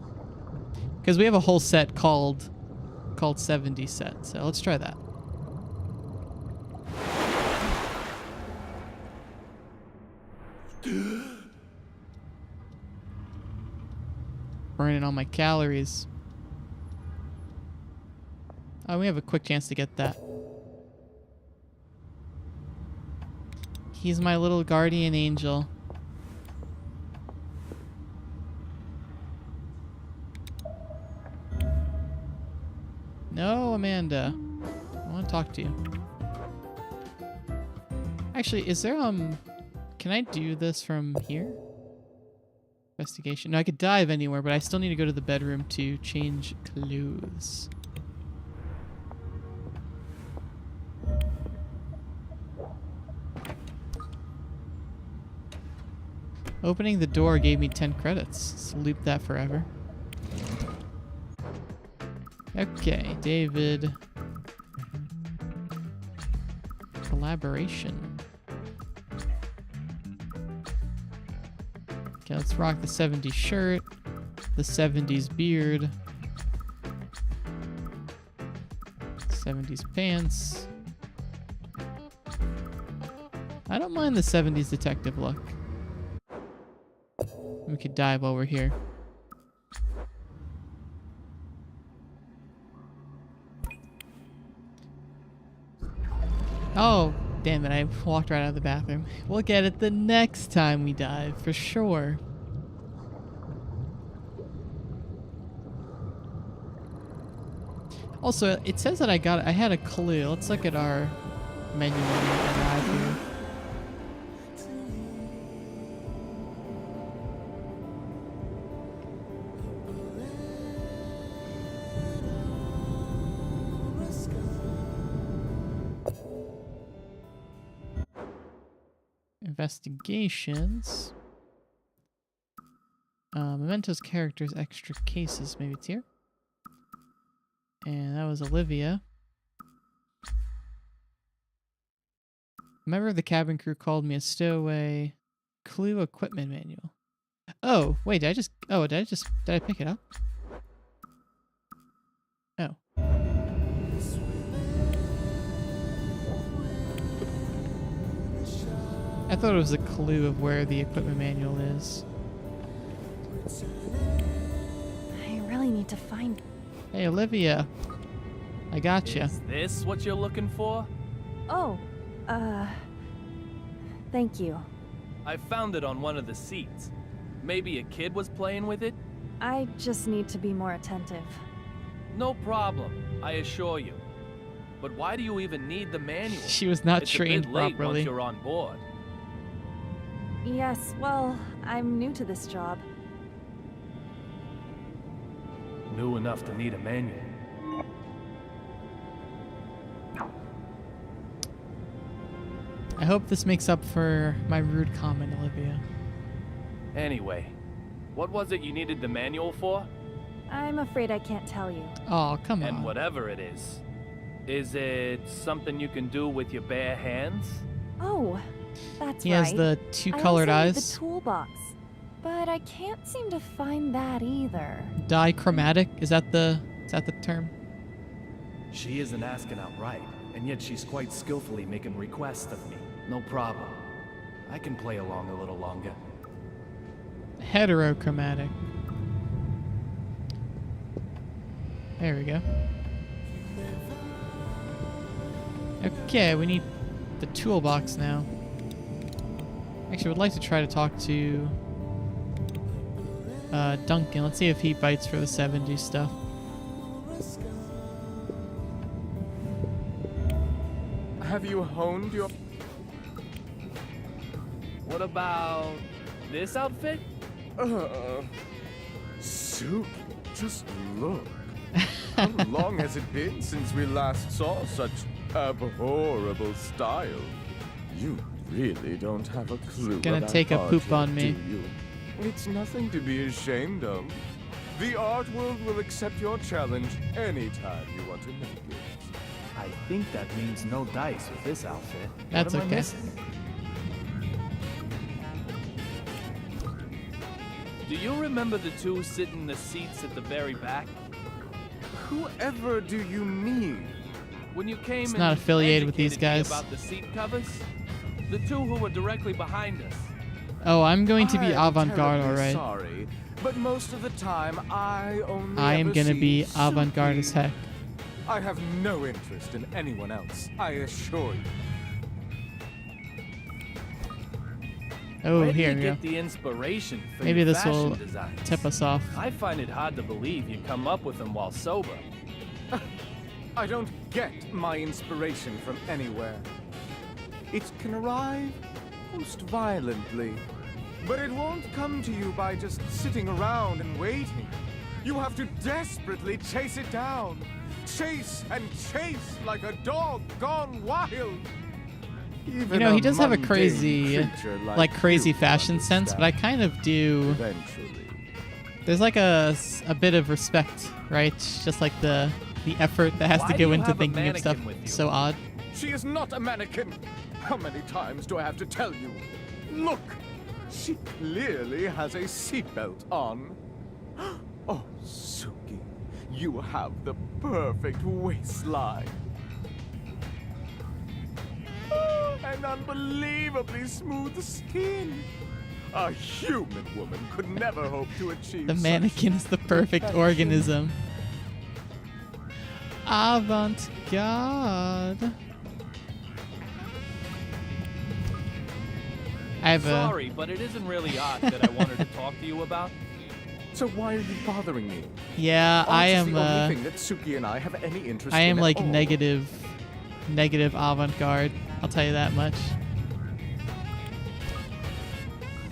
Because we have a whole set called 70 set. So let's try that. Burning all my calories. Oh, we have a quick chance to get that. He's my little guardian angel. No, Amanda. I want to talk to you. Actually, is there, can I do this from here? Investigation. No, I could dive anywhere, but I still need to go to the bedroom to change clothes. Opening the door gave me 10 credits. Let's loop that forever. Okay, David. Collaboration. Okay, let's rock the 70s shirt, the 70s beard, 70s pants. I don't mind the 70s detective look. We could dive while we're here. Oh, damn it, I walked right out of the bathroom. We'll get it the next time we dive, for sure. Also, it says that I had a clue. Let's look at our menu when we arrive here. Investigations. Mementos characters, extra cases. Maybe it's here. And that was Olivia. A member of the cabin crew called me a stowaway. Clue equipment manual. Oh, wait, did I pick it up? Oh. I thought it was a clue of where the equipment manual is. I really need to find. Hey, Olivia. I gotcha. Is this what you're looking for? Oh, thank you. I found it on one of the seats. Maybe a kid was playing with it? I just need to be more attentive. No problem, I assure you. But why do you even need the manual? She was not it's trained a bit late properly. Once you're on board. Yes, well, I'm new to this job. New enough to need a manual. I hope this makes up for my rude comment, Olivia. Anyway, what was it you needed the manual for? I'm afraid I can't tell you. Oh, come And on. whatever it is it something you can do with your bare hands? Oh, that's He right. has the two I colored also need eyes. the toolbox, but I can't seem to find that either. Dichromatic? Is that the term? She isn't asking outright, and yet she's quite skillfully making requests of me. No problem. I can play along a little longer. Heterochromatic. There we go. Okay, we need the toolbox now. Actually, I would like to try to talk to Duncan. Let's see if he bites for the 70 stuff. Have you honed your... What about this outfit? Suki, just look. How long has it been since we last saw such abhorrible style? You really don't have a clue. Gonna what take I a bought poop you, on me. do you? It's nothing to be ashamed of. The art world will accept your challenge anytime you want to make it. I think that means no dice with this outfit. That's what am okay. I missing? Do you remember the two sitting in the seats at the very back? Whoever do you mean? When you came It's and not affiliated with these educated me guys. about the seat covers? The two who were directly behind us. Oh, I'm going to be I'm avant-garde, terribly alright. Sorry, but most of the time I only I am ever gonna see be avant-garde as Suki. heck. I have no interest in anyone else, I assure you. Oh, Where do here you we go. get the inspiration for Maybe your this fashion will designs? tip us off. I find it hard to believe you come up with them while sober. I don't get my inspiration from anywhere. It can arrive most violently, but it won't come to you by just sitting around and waiting. You have to desperately chase it down. Chase and chase like a dog gone wild. You know, he does have a crazy, like crazy fashion sense, but I kind of do. Eventually. There's like a bit of respect, right? Just like the effort that has Why to do go you into have a thinking of stuff mannequin with you? so odd. She is not a mannequin. How many times do I have to tell you? Look, she clearly has a seatbelt on. Oh, Suki, you have the perfect waistline. Oh, and unbelievably smooth skin. A human woman could never hope to achieve The such mannequin is the perfect perfection. organism. Avant-garde. I have a. Sorry, but it isn't really art that I wanted to talk to you about. So why are you bothering me? Yeah, Art I is am. the only thing that Suki and I have any interest I in am at like all. negative avant-garde. I'll tell you that much.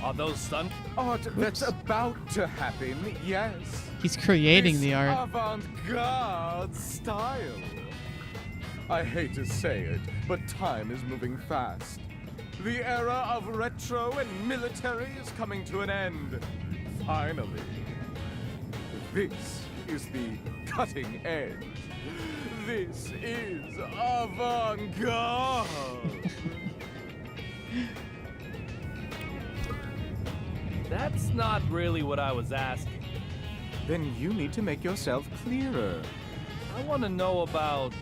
Are those sun? Art that's about to happen, yes. He's creating This the art. avant-garde style. I hate to say it, but time is moving fast. The era of retro and military is coming to an end. Finally. This is the cutting edge. This is avant-garde. That's not really what I was asking. Then you need to make yourself clearer. I want to know about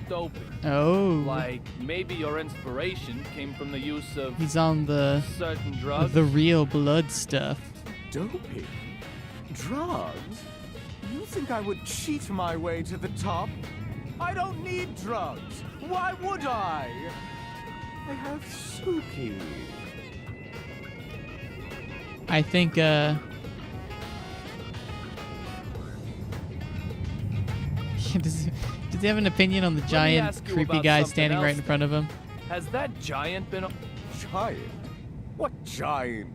dopey. Oh. Like maybe your inspiration came from the use of He's on the certain drugs. the real blood stuff. Dopey? Drugs? You think I would cheat my way to the top? I don't need drugs. Why would I? I have Suki. I think does he have an opinion on the giant ask you creepy about guy something standing right else in front of him? Has that giant been? Giant? What giant?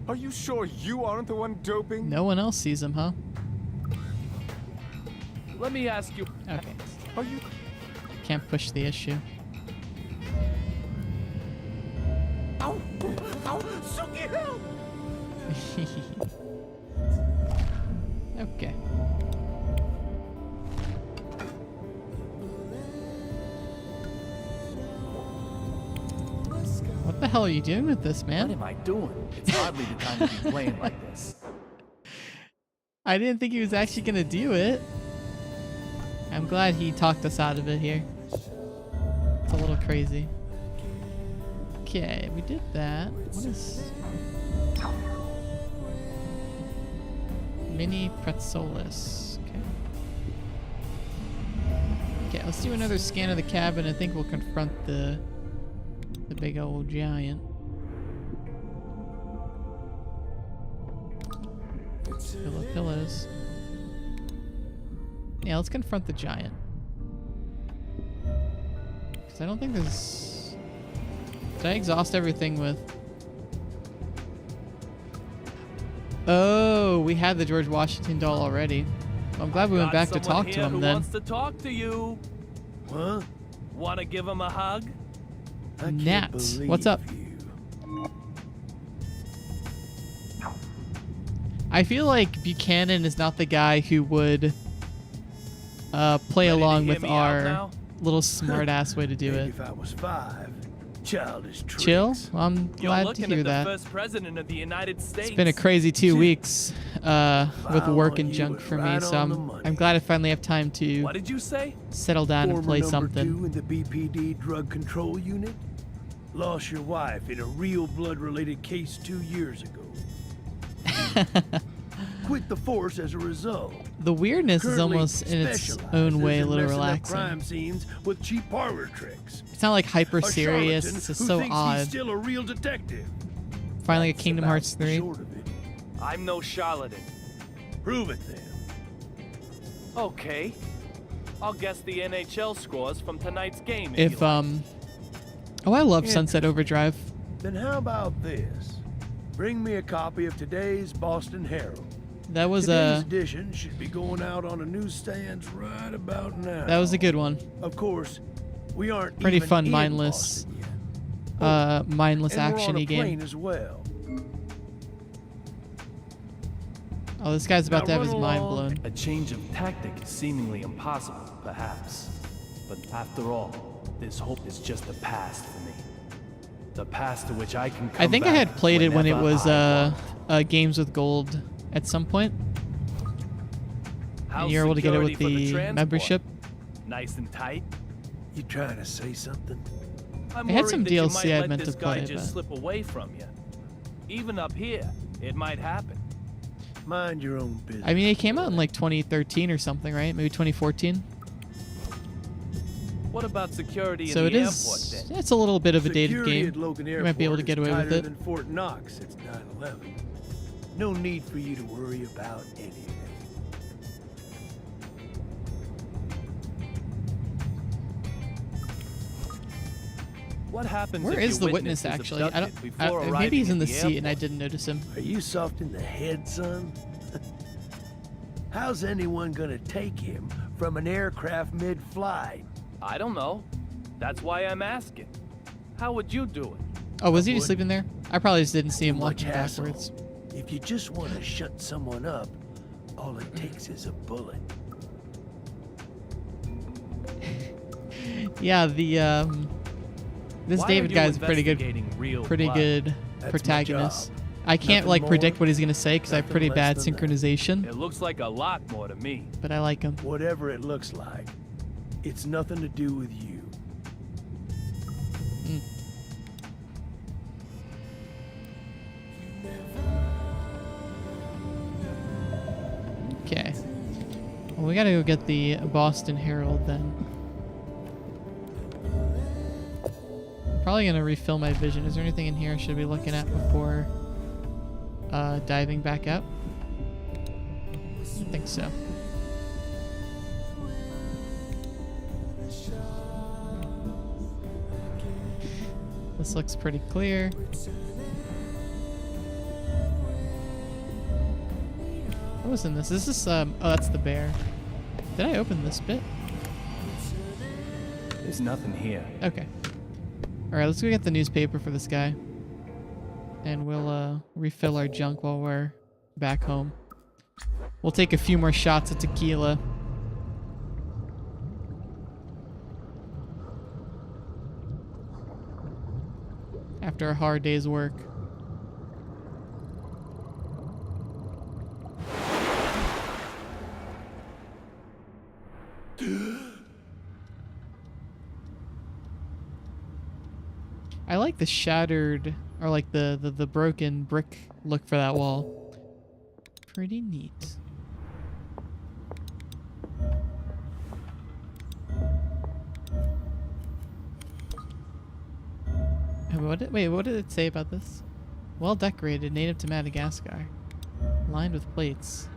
Are you sure you aren't the one doping? No one else sees him, huh? Let me ask you. Okay. Are you? Can't push the issue. Ow! Ow! Suki, help! Okay. What the hell are you doing with this, What man? am I doing? It's hardly the time to be playing like this. I didn't think he was actually gonna do it. I'm glad he talked us out of it here. It's a little crazy. Okay, we did that. What is... Mini Pretzelis. Okay. Okay, let's do another scan of the cabin. I think we'll confront the big old giant. Pillows. Yeah, let's confront the giant. Because I don't think there's... Did I exhaust everything with... Oh, we had the George Washington doll already. Well, I'm glad we went back to talk to him who then. wants to talk to you. Huh? Want to give him a hug? I can't Nat, believe what's up? you. I feel like Buchanan is not the guy who would play Ready to along hear with me out our now? little smart ass way to do Maybe it. if I was 5, childish tricks. Chill? Well, I'm You're glad to looking hear at the that. first president of the United States. It's been a crazy 2 weeks with File work on and you junk was for me, right so on the I'm money. glad I finally have time to What did you say? settle down and Former play number something. 2 in the BPD drug control unit. Lost your wife in a real blood-related case 2 years ago. Quit the force as a result. The weirdness is Currently almost in its specializes own way a in little messing up relaxing. crime scenes with cheap parlor tricks. It's not like hyper A serious. charlatan It's just who so thinks odd. He's still a real detective. Finally, a That's Kingdom about Hearts the 3. short of it. I'm no charlatan. Prove it then. Okay. I'll guess the NHL scores from tonight's game. If you like. Oh, I love Sunset Overdrive. Then how about this? Bring me a copy of today's Boston Herald. That was Today's a edition should be going out on the newsstands right about now. good one. Of course, we aren't Pretty even fun, in mindless, Boston yet. mindless And we're on a actiony game. plane as well. Oh, this guy's about Now to have run his mind along. blown. A change of tactic is seemingly impossible, perhaps. But after all, this hope is just a past for me. The past to which I can come I think I back had played it when it whenever was I want. Games with Gold at some point. How's And you're able to get it with security for the transport? membership. Nice and tight. You trying to say something? I'm They had worried some that you DLC might I'd let meant this to guy play, just but- slip away from you. Even up here, it might happen. Mind your own business. I mean, it came out in like 2013 or something, right? Maybe 2014. What about security So in it the is. airport then? It's a little bit of a dated Security game. at Logan You might be able to Airport get is away with tighter it. than Fort Knox since 9/11. No need for you to worry about anything. What happens Where if is your the witness is actually? I don't. abducted before Maybe arriving he's in at the seat and I airport? didn't notice him. Are you soft in the head, son? How's anyone gonna take him from an aircraft mid-flight? I don't know. That's why I'm asking. How would you do it? Oh, was he just sleeping there? I probably just didn't see him Much walking hassle. backwards. If you just want to shut someone up, all it takes is a bullet. Yeah, the this Why are David you guy's a pretty investigating real good blood? my protagonist. job. I can't Nothing like more, predict what he's gonna say because I have nothing pretty less bad than that. synchronization, It looks like a lot more to me. but I like him. Whatever it looks like. It's nothing to do with you. Okay. Well, we gotta go get the Boston Herald then. Probably gonna refill my vision. Is there anything in here I should be looking at before diving back out? I think so. This looks pretty clear. What was in this? Is this oh, that's the bear. Did I open this bit? There's nothing here. Okay. Alright, let's go get the newspaper for this guy. And we'll refill our junk while we're back home. We'll take a few more shots of tequila. After a hard day's work. I like the shattered, or like the broken brick look for that wall. Pretty neat. Wait, what did it say about this? Well decorated, native to Madagascar. Lined with plates.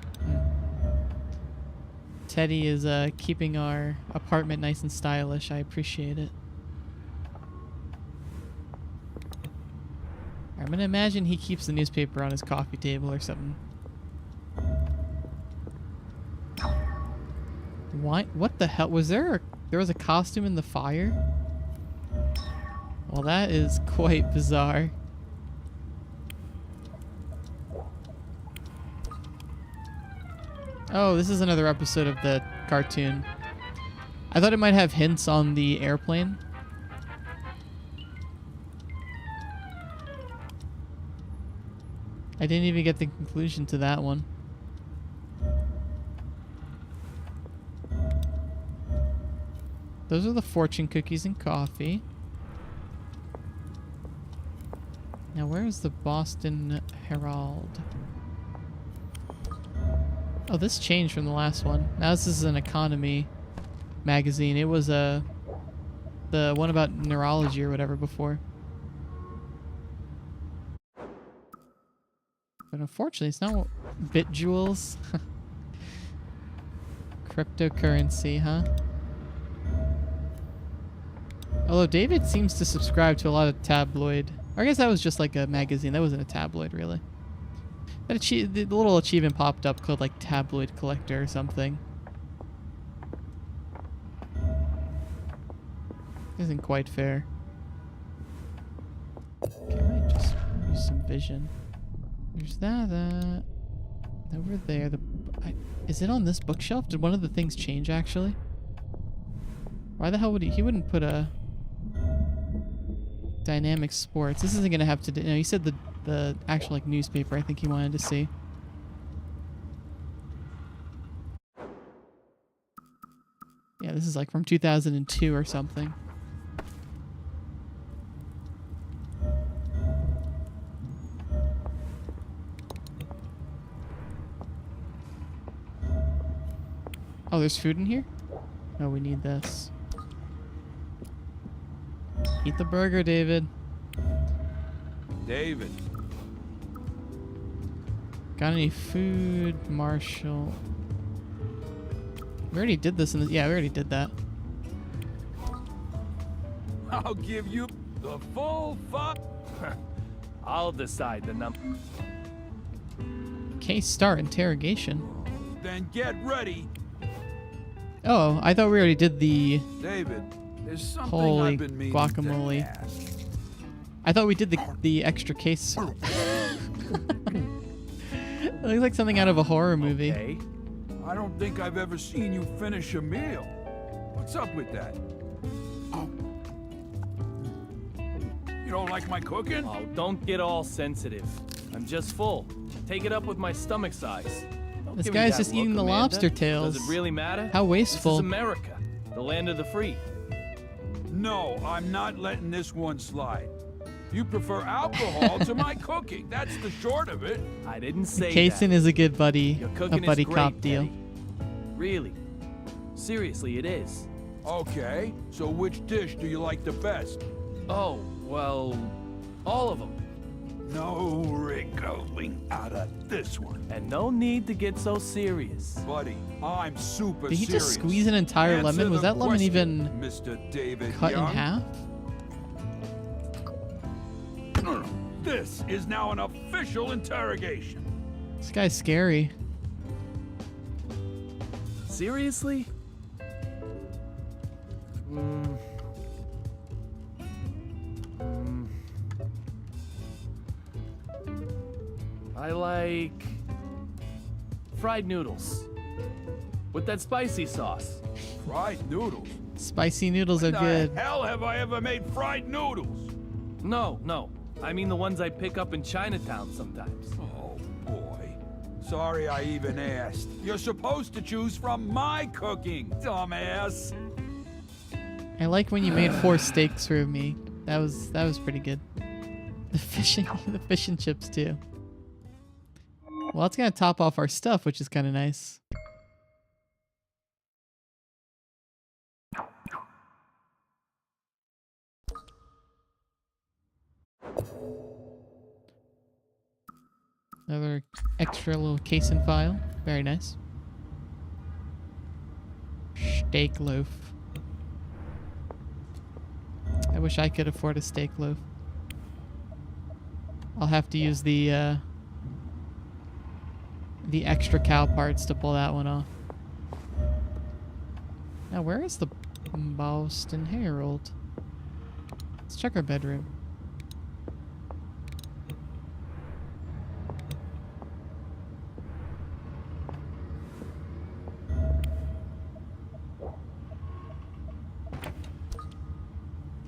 Teddy is keeping our apartment nice and stylish. I appreciate it. I'm gonna imagine he keeps the newspaper on his coffee table or something. Why? What the hell? Was there was a costume in the fire? Well, that is quite bizarre. Oh, this is another episode of the cartoon. I thought it might have hints on the airplane. I didn't even get the conclusion to that one. Those are the fortune cookies and coffee. Now, where's the Boston Herald? Oh, this changed from the last one. Now this is an economy magazine. It was the one about neurology or whatever before. But unfortunately, it's not BitJewels. Cryptocurrency, huh? Although David seems to subscribe to a lot of tabloid. Or I guess that was just like a magazine. That wasn't a tabloid, really. That the little achievement popped up called like Tabloid Collector or something. Isn't quite fair. Okay, I might just use some vision. There's that. Over there. Is it on this bookshelf? Did one of the things change actually? Why the hell would he wouldn't put a Dynamic Sports. This isn't gonna have to do. No, he said the actual like newspaper. I think he wanted to see. Yeah, this is like from 2002 or something. Oh, there's food in here? Oh, we need this. Eat the burger, David. David. Got any food, Marshall? We already did this in the... Yeah, we already did that. I'll give you the full fuck. I'll decide the number. Case start interrogation. Then get ready. Oh, I thought we already did the... David, there's something Holy I've been meaning guacamole. to ask. I thought we did the extra case. It looks like something out of a horror movie. Okay. I don't think I've ever seen you finish a meal. What's up with that? You don't like my cooking? Oh, don't get all sensitive. I'm just full. Take it up with my stomach size. Don't This give me guy's that just look, eating the Amanda. lobster tails. Does it really matter? How This wasteful. is America. The the land of the free. No, I'm not letting this one slide. You prefer alcohol to my cooking. That's the short of it. I didn't say Kaysen that. is a good buddy, Your a cooking buddy is great, cop deal. Teddy. Really. Seriously, it is. Okay, so which dish do you like the best? Oh, well, all of them. No wriggling out of this one. And no need to get so serious. Buddy, I'm super Did he serious. just squeeze an entire Answer lemon? Was the that lemon question, even Mr. David cut in Young? half? This is now an official interrogation. This guy's scary. Seriously? I like fried noodles with that spicy sauce. Fried noodles? Spicy noodles are When good. the hell have I ever made fried noodles? No. I mean the ones I pick up in Chinatown sometimes. Oh, boy. Sorry I even asked. You're supposed to choose from my cooking, dumbass. I like when you made 4 steaks for me. That was pretty good. The fish and chips too. Well, it's gonna top off our stuff, which is kind of nice. Another extra little case and file. Very nice. Steak loaf. I wish I could afford a steak loaf. I'll have to use the extra cow parts to pull that one off. Now, where is the Boston Herald? Let's check our bedroom.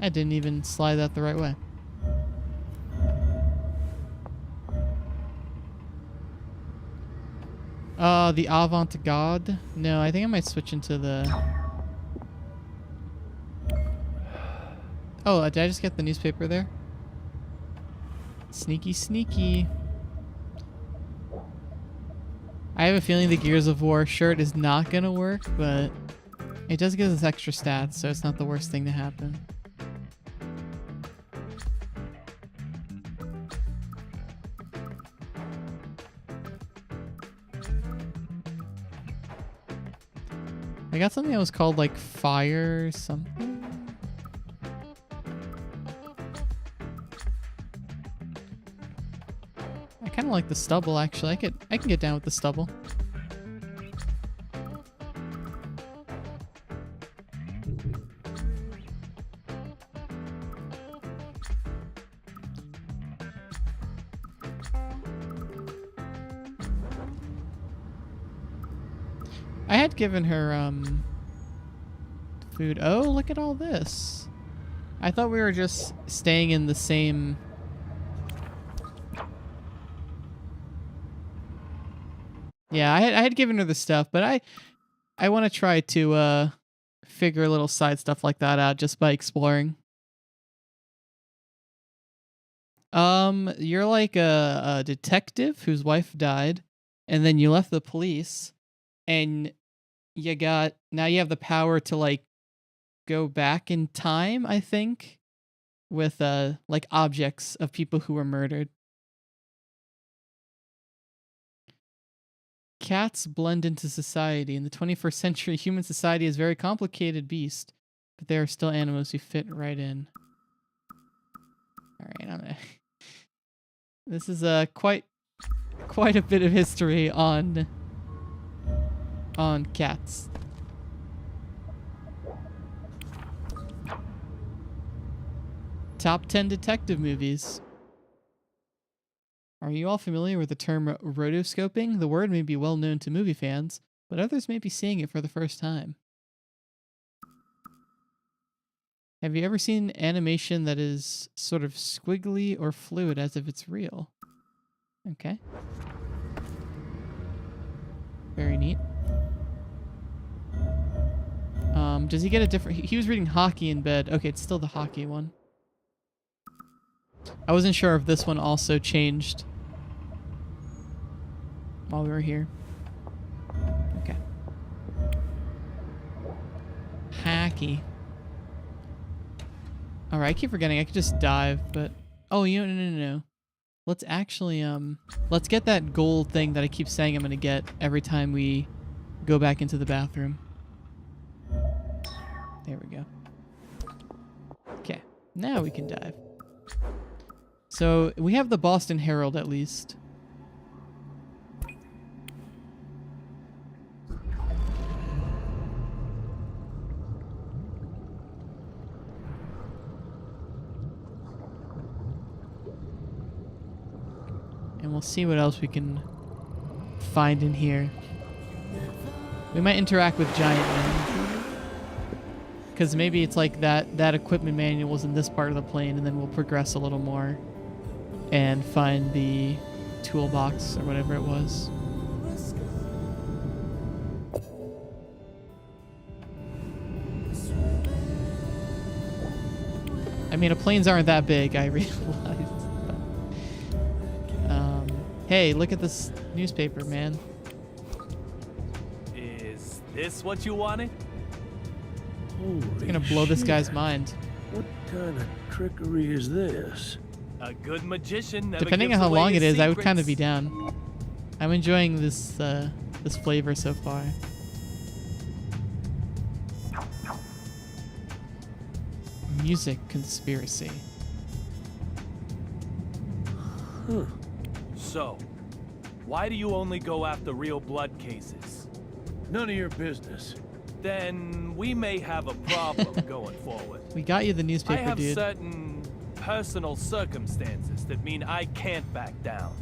I didn't even slide that the right way. The Avant-Garde? No, I think I might switch into the... Oh, did I just get the newspaper there? Sneaky, sneaky. I have a feeling the Gears of War shirt is not gonna work, but it does give us extra stats, so it's not the worst thing to happen. I got something that was called like fire something. I kind of like the stubble actually. I can get down with the stubble. I had given her food. Oh, look at all this. I thought we were just staying in the same... Yeah, I had given her the stuff, but I want to try to figure a little side stuff like that out just by exploring. You're like a detective whose wife died, and then you left the police, and now you have the power to like go back in time, I think, with like objects of people who were murdered. Cats blend into society. In the 21st century, human society is a very complicated beast, but there are still animals who fit right in. All right, this is quite a bit of history on cats. Top 10 detective movies. Are you all familiar with the term rotoscoping? The word may be well known to movie fans, but others may be seeing it for the first time. Have you ever seen animation that is sort of squiggly or fluid as if it's real? Okay. Does he get a different... He was reading hockey in bed. Okay, it's still the hockey one. I wasn't sure if this one also changed while we were here. Okay. Hockey. Alright, I keep forgetting. I could just dive, but... Oh, no. Let's actually, let's get that gold thing that I keep saying I'm gonna get every time we go back into the bathroom. There we go. Okay, now we can dive. So, we have the Boston Herald at least. And we'll see what else we can find in here. We might interact with Giant Man. Because maybe it's like that equipment manual was in this part of the plane, and then we'll progress a little more and find the toolbox or whatever it was. I mean, planes aren't that big, I realized. Hey, look at this newspaper, man. Is this what you wanted? It's gonna blow this guy's mind. What kind of trickery is this? A good magician never Depending gives on how away long his it is, I would secrets. kind of be down. I'm enjoying this this flavor so far. Music conspiracy. Huh. So, why do you only go after real blood cases? None of your business. Then we may have a problem going forward. We got you the I newspaper, have dude. certain personal circumstances that mean I can't back down.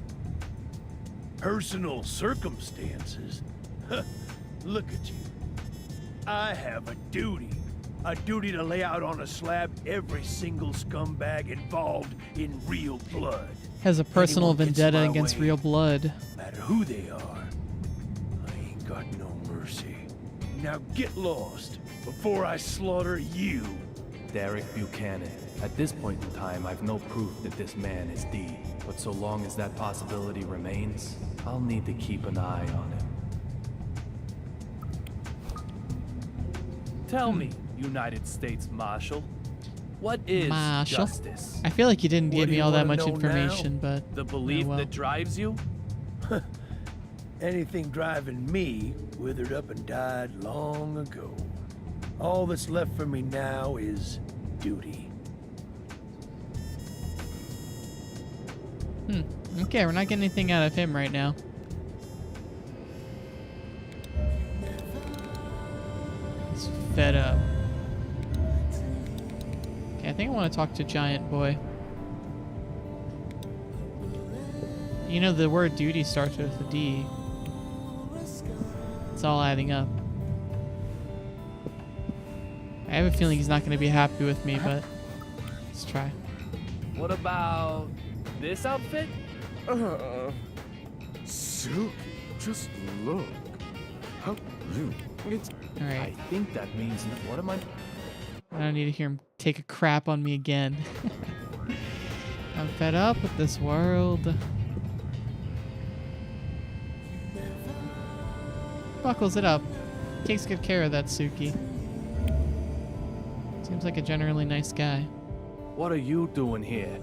Personal circumstances? Huh. Look at you. I have a duty. A duty to lay out on a slab every single scumbag involved in real blood. Has a personal Anyone gets vendetta my against way, real blood. no matter who they are. I ain't got no mercy. Now get lost before I slaughter you. Derek Buchanan. At this point in time, I've no proof that this man is Dee. But so long as that possibility remains, I'll need to keep an eye on him. Tell me, United States Marshal, what is Marshal? justice? I feel like you didn't What give do me you all that wanna much know information, now? but The belief oh well. that drives you? Anything driving me withered up and died long ago. All that's left for me now is duty. Okay, we're not getting anything out of him right now. He's fed up. Okay, I think I want to talk to Giant Boy. You know, the word duty starts with a D. It's all adding up. I have a feeling he's not going to be happy with me, but let's try. What about this outfit? Silky, just look. How blue. It's I Alright, think that means... What am I... I don't need to hear him take a crap on me again. I'm fed up with this world. Buckles it up. Takes good care of that Suki. Seems like a generally nice guy. What are you doing here?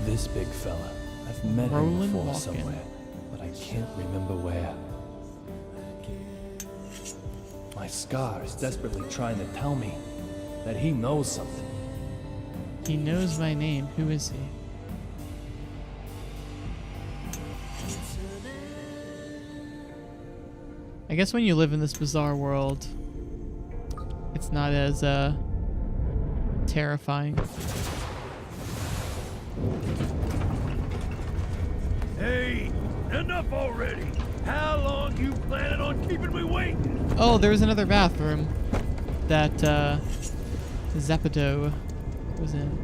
This big fella. I've met him Roland before Walken. somewhere, but I can't remember where. My scar is desperately trying to tell me that he knows something. He knows my name. Who is he? I guess when you live in this bizarre world, it's not as terrifying. Hey, enough already! How long you planning on keeping me waiting? Oh, there's another bathroom that Zeppedo was in.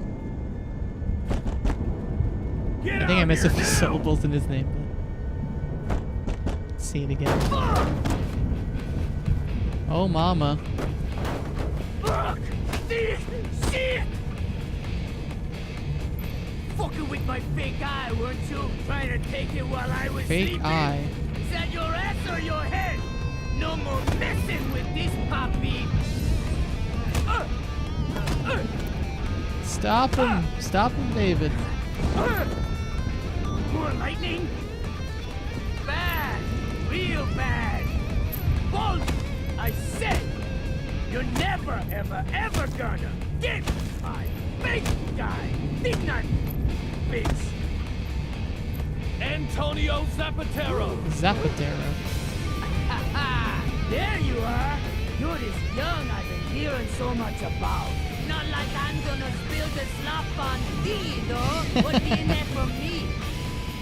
I think I missed a few syllables in his name, but let's see it again. Oh, mama. Fuck this shit! Fucking with my fake eye, weren't you? Trying to take it while I was Fake sleeping? eye. Is that your ass or your head? No more messing with this puppy! Stop him! Stop him, David. More lightning? Bad! Real bad! Bolt! I said! You're never, ever, ever gonna get my big guy! Did not, bitch! Antonio Zapatero. Zapatero. There you are! You're this young I've been hearing so much about. Not like I'm gonna spill the slop on thee, though. What do you need from me?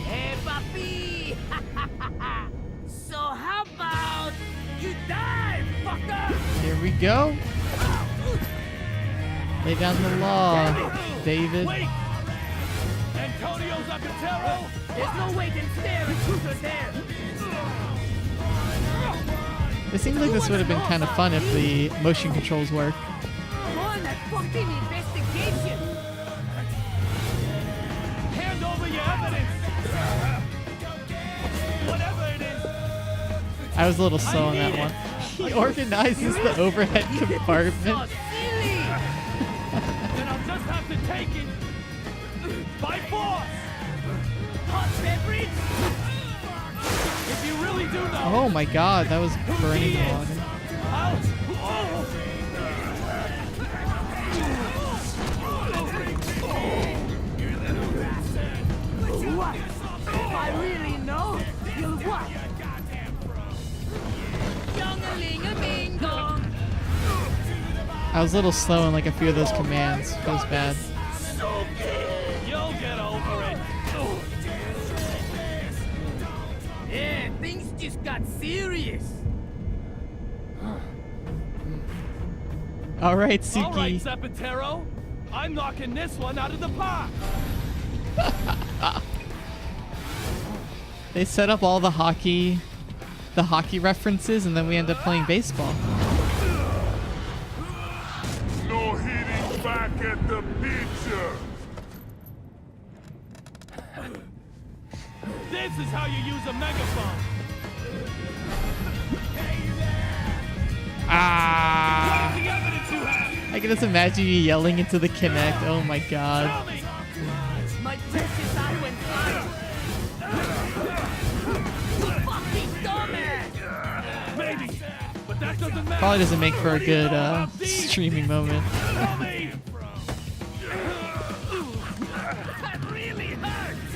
Hey, papi! So how about you die, fucker? Here we go. Lay down the law, David. Wait! Antonio Zapatero. There's no wait and stare and truth or dare. It seems like this would have been kind of fun if the motion controls work. On that fucking investigation! Hand over your evidence. Whatever it is. I was a little slow on that one. He organizes the overhead compartment. So silly! Then I'll just have to take it by force. Hot beverage? If you really do know. Oh my god, that was burning the water. What? If I really know, you'll what? Young-a-ling-a-bing-dong. I was a little slow on like a few of those commands. Feels bad. You'll get over it. Yeah, things just got serious. All right, All right, Suki. Zapatero. I'm knocking this one out of the park. They set up all the hockey references, and then we end up playing baseball. No hitting back at the pitcher. This is how you use a megaphone. Ah! What is the evidence you have? I can just imagine you yelling into the Kinect. Oh my god. Tell me. My precious eye went blind. You fucking dumbass! Maybe, but that doesn't matter. Probably doesn't make for a good streaming moment. Tell me. That really hurts!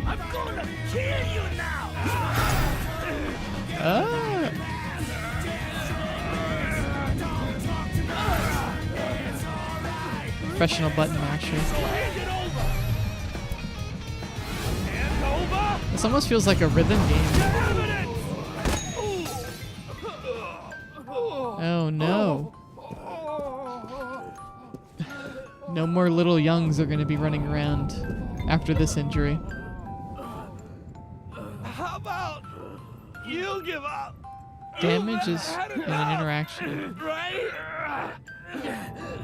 I'm gonna kill you now! Professional button masher. This almost feels like a rhythm game. Oh no. No more little youngs are going to be running around after this injury. How about you give up? Damage is in an interaction. Right?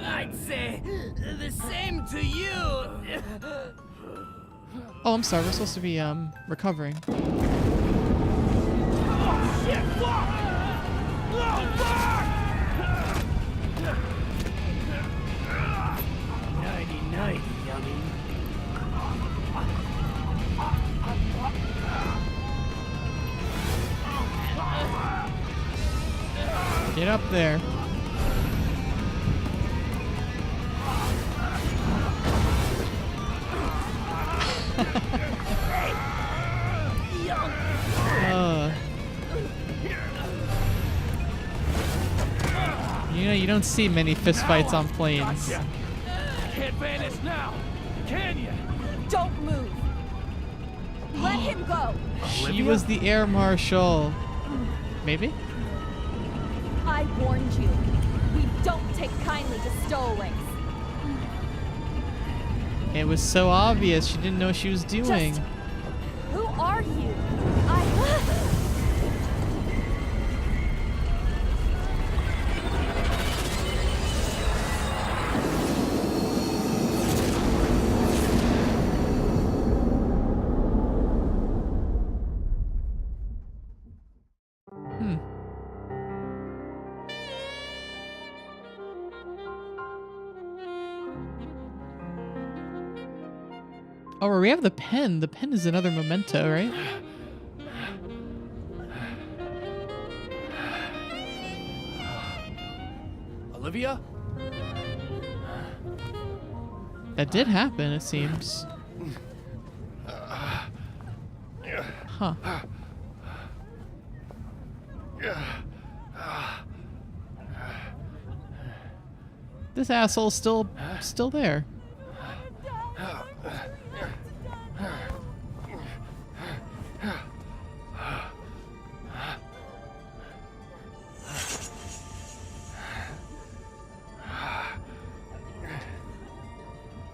I'd say the same to you. Oh, I'm sorry. We're supposed to be recovering. Oh shit! Fuck! Oh fuck! 90-90, youngin'. Get up there. You know, you don't see many fistfights on planes. Can't vanish now, can you? Don't move. Let him go. She was the air marshal. Maybe? I warned you. We don't take kindly to stowaways. It was so obvious. She didn't know what she was doing. Just, who are you? Oh, we have the pen. The pen is another memento, right? Olivia? That did happen, it seems. Huh. This asshole's still there.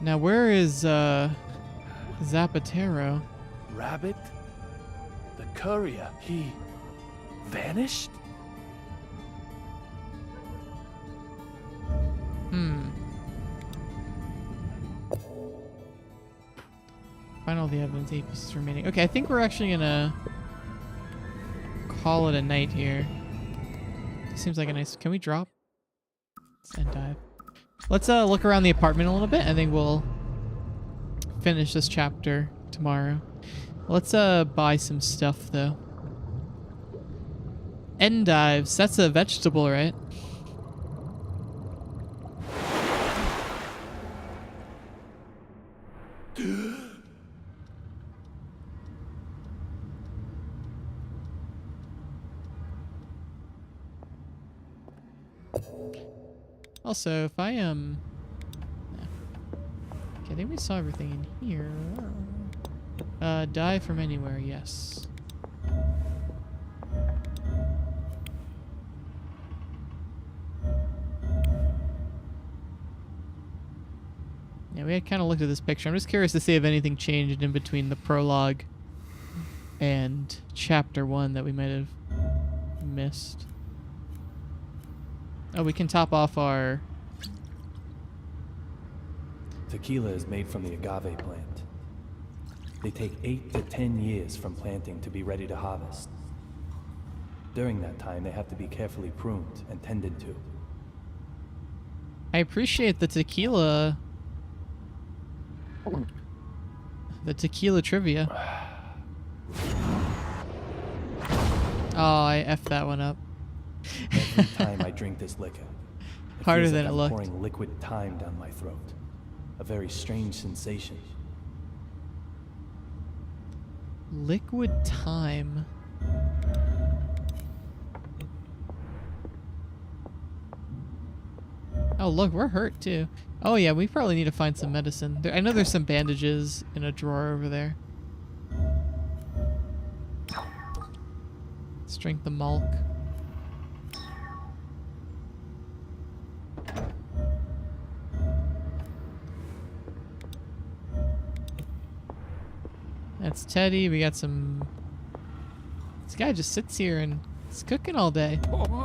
Now where is Zapatero? Rabbit? The courier, he vanished? Find all the evidence, 8 pieces remaining. Okay, I think we're actually gonna call it a night here. Seems like a nice... Can we drop? And dive. Let's look around the apartment a little bit, and then we'll finish this chapter tomorrow. Let's buy some stuff, though. Endives. That's a vegetable, right? Also, if I am... Okay, I think we saw everything in here. Die from anywhere, yes. Yeah, we had kind of looked at this picture. I'm just curious to see if anything changed in between the prologue and chapter 1 that we might have missed. Oh, we can top off our... Tequila is made from the agave plant. They take 8 to 10 years from planting to be ready to harvest. During that time, they have to be carefully pruned and tended to. I appreciate the tequila... The tequila trivia. Oh, I effed that one up. Every time I drink this liquor, it Harder feels than like it I'm looked. pouring liquid time down my throat. A very strange sensation. Liquid time. Oh, look, we're hurt too. Oh yeah, we probably need to find some medicine. I know there's some bandages in a drawer over there. Let's drink the milk. That's Teddy. We got some... This guy just sits here and is cooking all day. Whoa.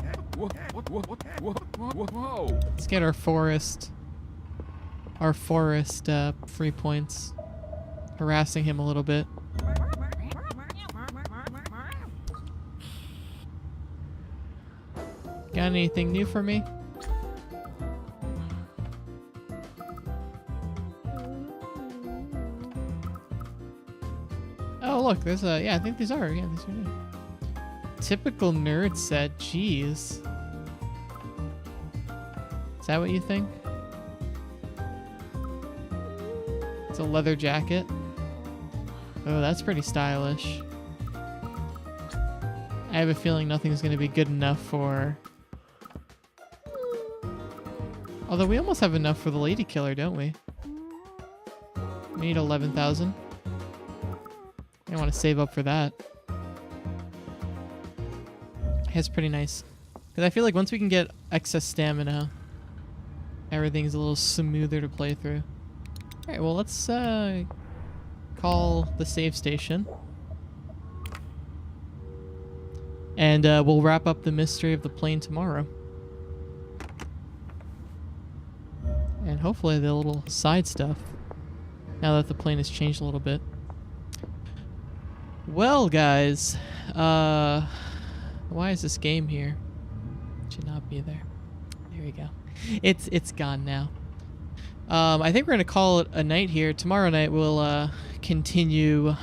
Let's get our forest free points. Harassing him a little bit. Got anything new for me? Oh look, there's a... Yeah, I think these are. Yeah, these are new. Typical nerd set. Jeez. Is that what you think? It's a leather jacket. Oh, that's pretty stylish. I have a feeling nothing's going to be good enough for... Although we almost have enough for the lady killer, don't we? We need 11,000. I want to save up for that. It's pretty nice. Because I feel like once we can get excess stamina, everything's a little smoother to play through. Alright, well, let's call the save station. And we'll wrap up the mystery of the plane tomorrow. And hopefully the little side stuff, now that the plane has changed a little bit. Well, guys, why is this game here? It should not be there. There we go. It's gone now. I think we're gonna call it a night here. Tomorrow night we'll continue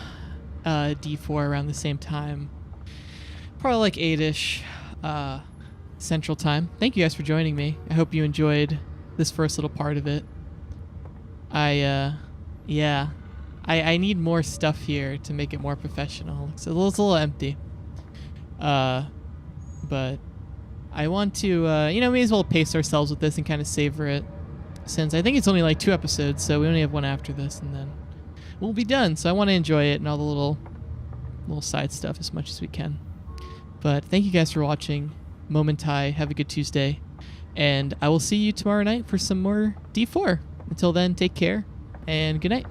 D4 around the same time, probably like 8ish Central Time. Thank you guys for joining me. I hope you enjoyed this first little part of it. Yeah, I need more stuff here to make it more professional. It's a little empty. But I want to, you know, may as well pace ourselves with this and kind of savor it, since I think it's only like 2 episodes, so we only have one after this, and then we'll be done. So I want to enjoy it and all the little side stuff as much as we can. But thank you guys for watching. Momentai, have a good Tuesday, and I will see you tomorrow night for some more D4. Until then, take care, and good night.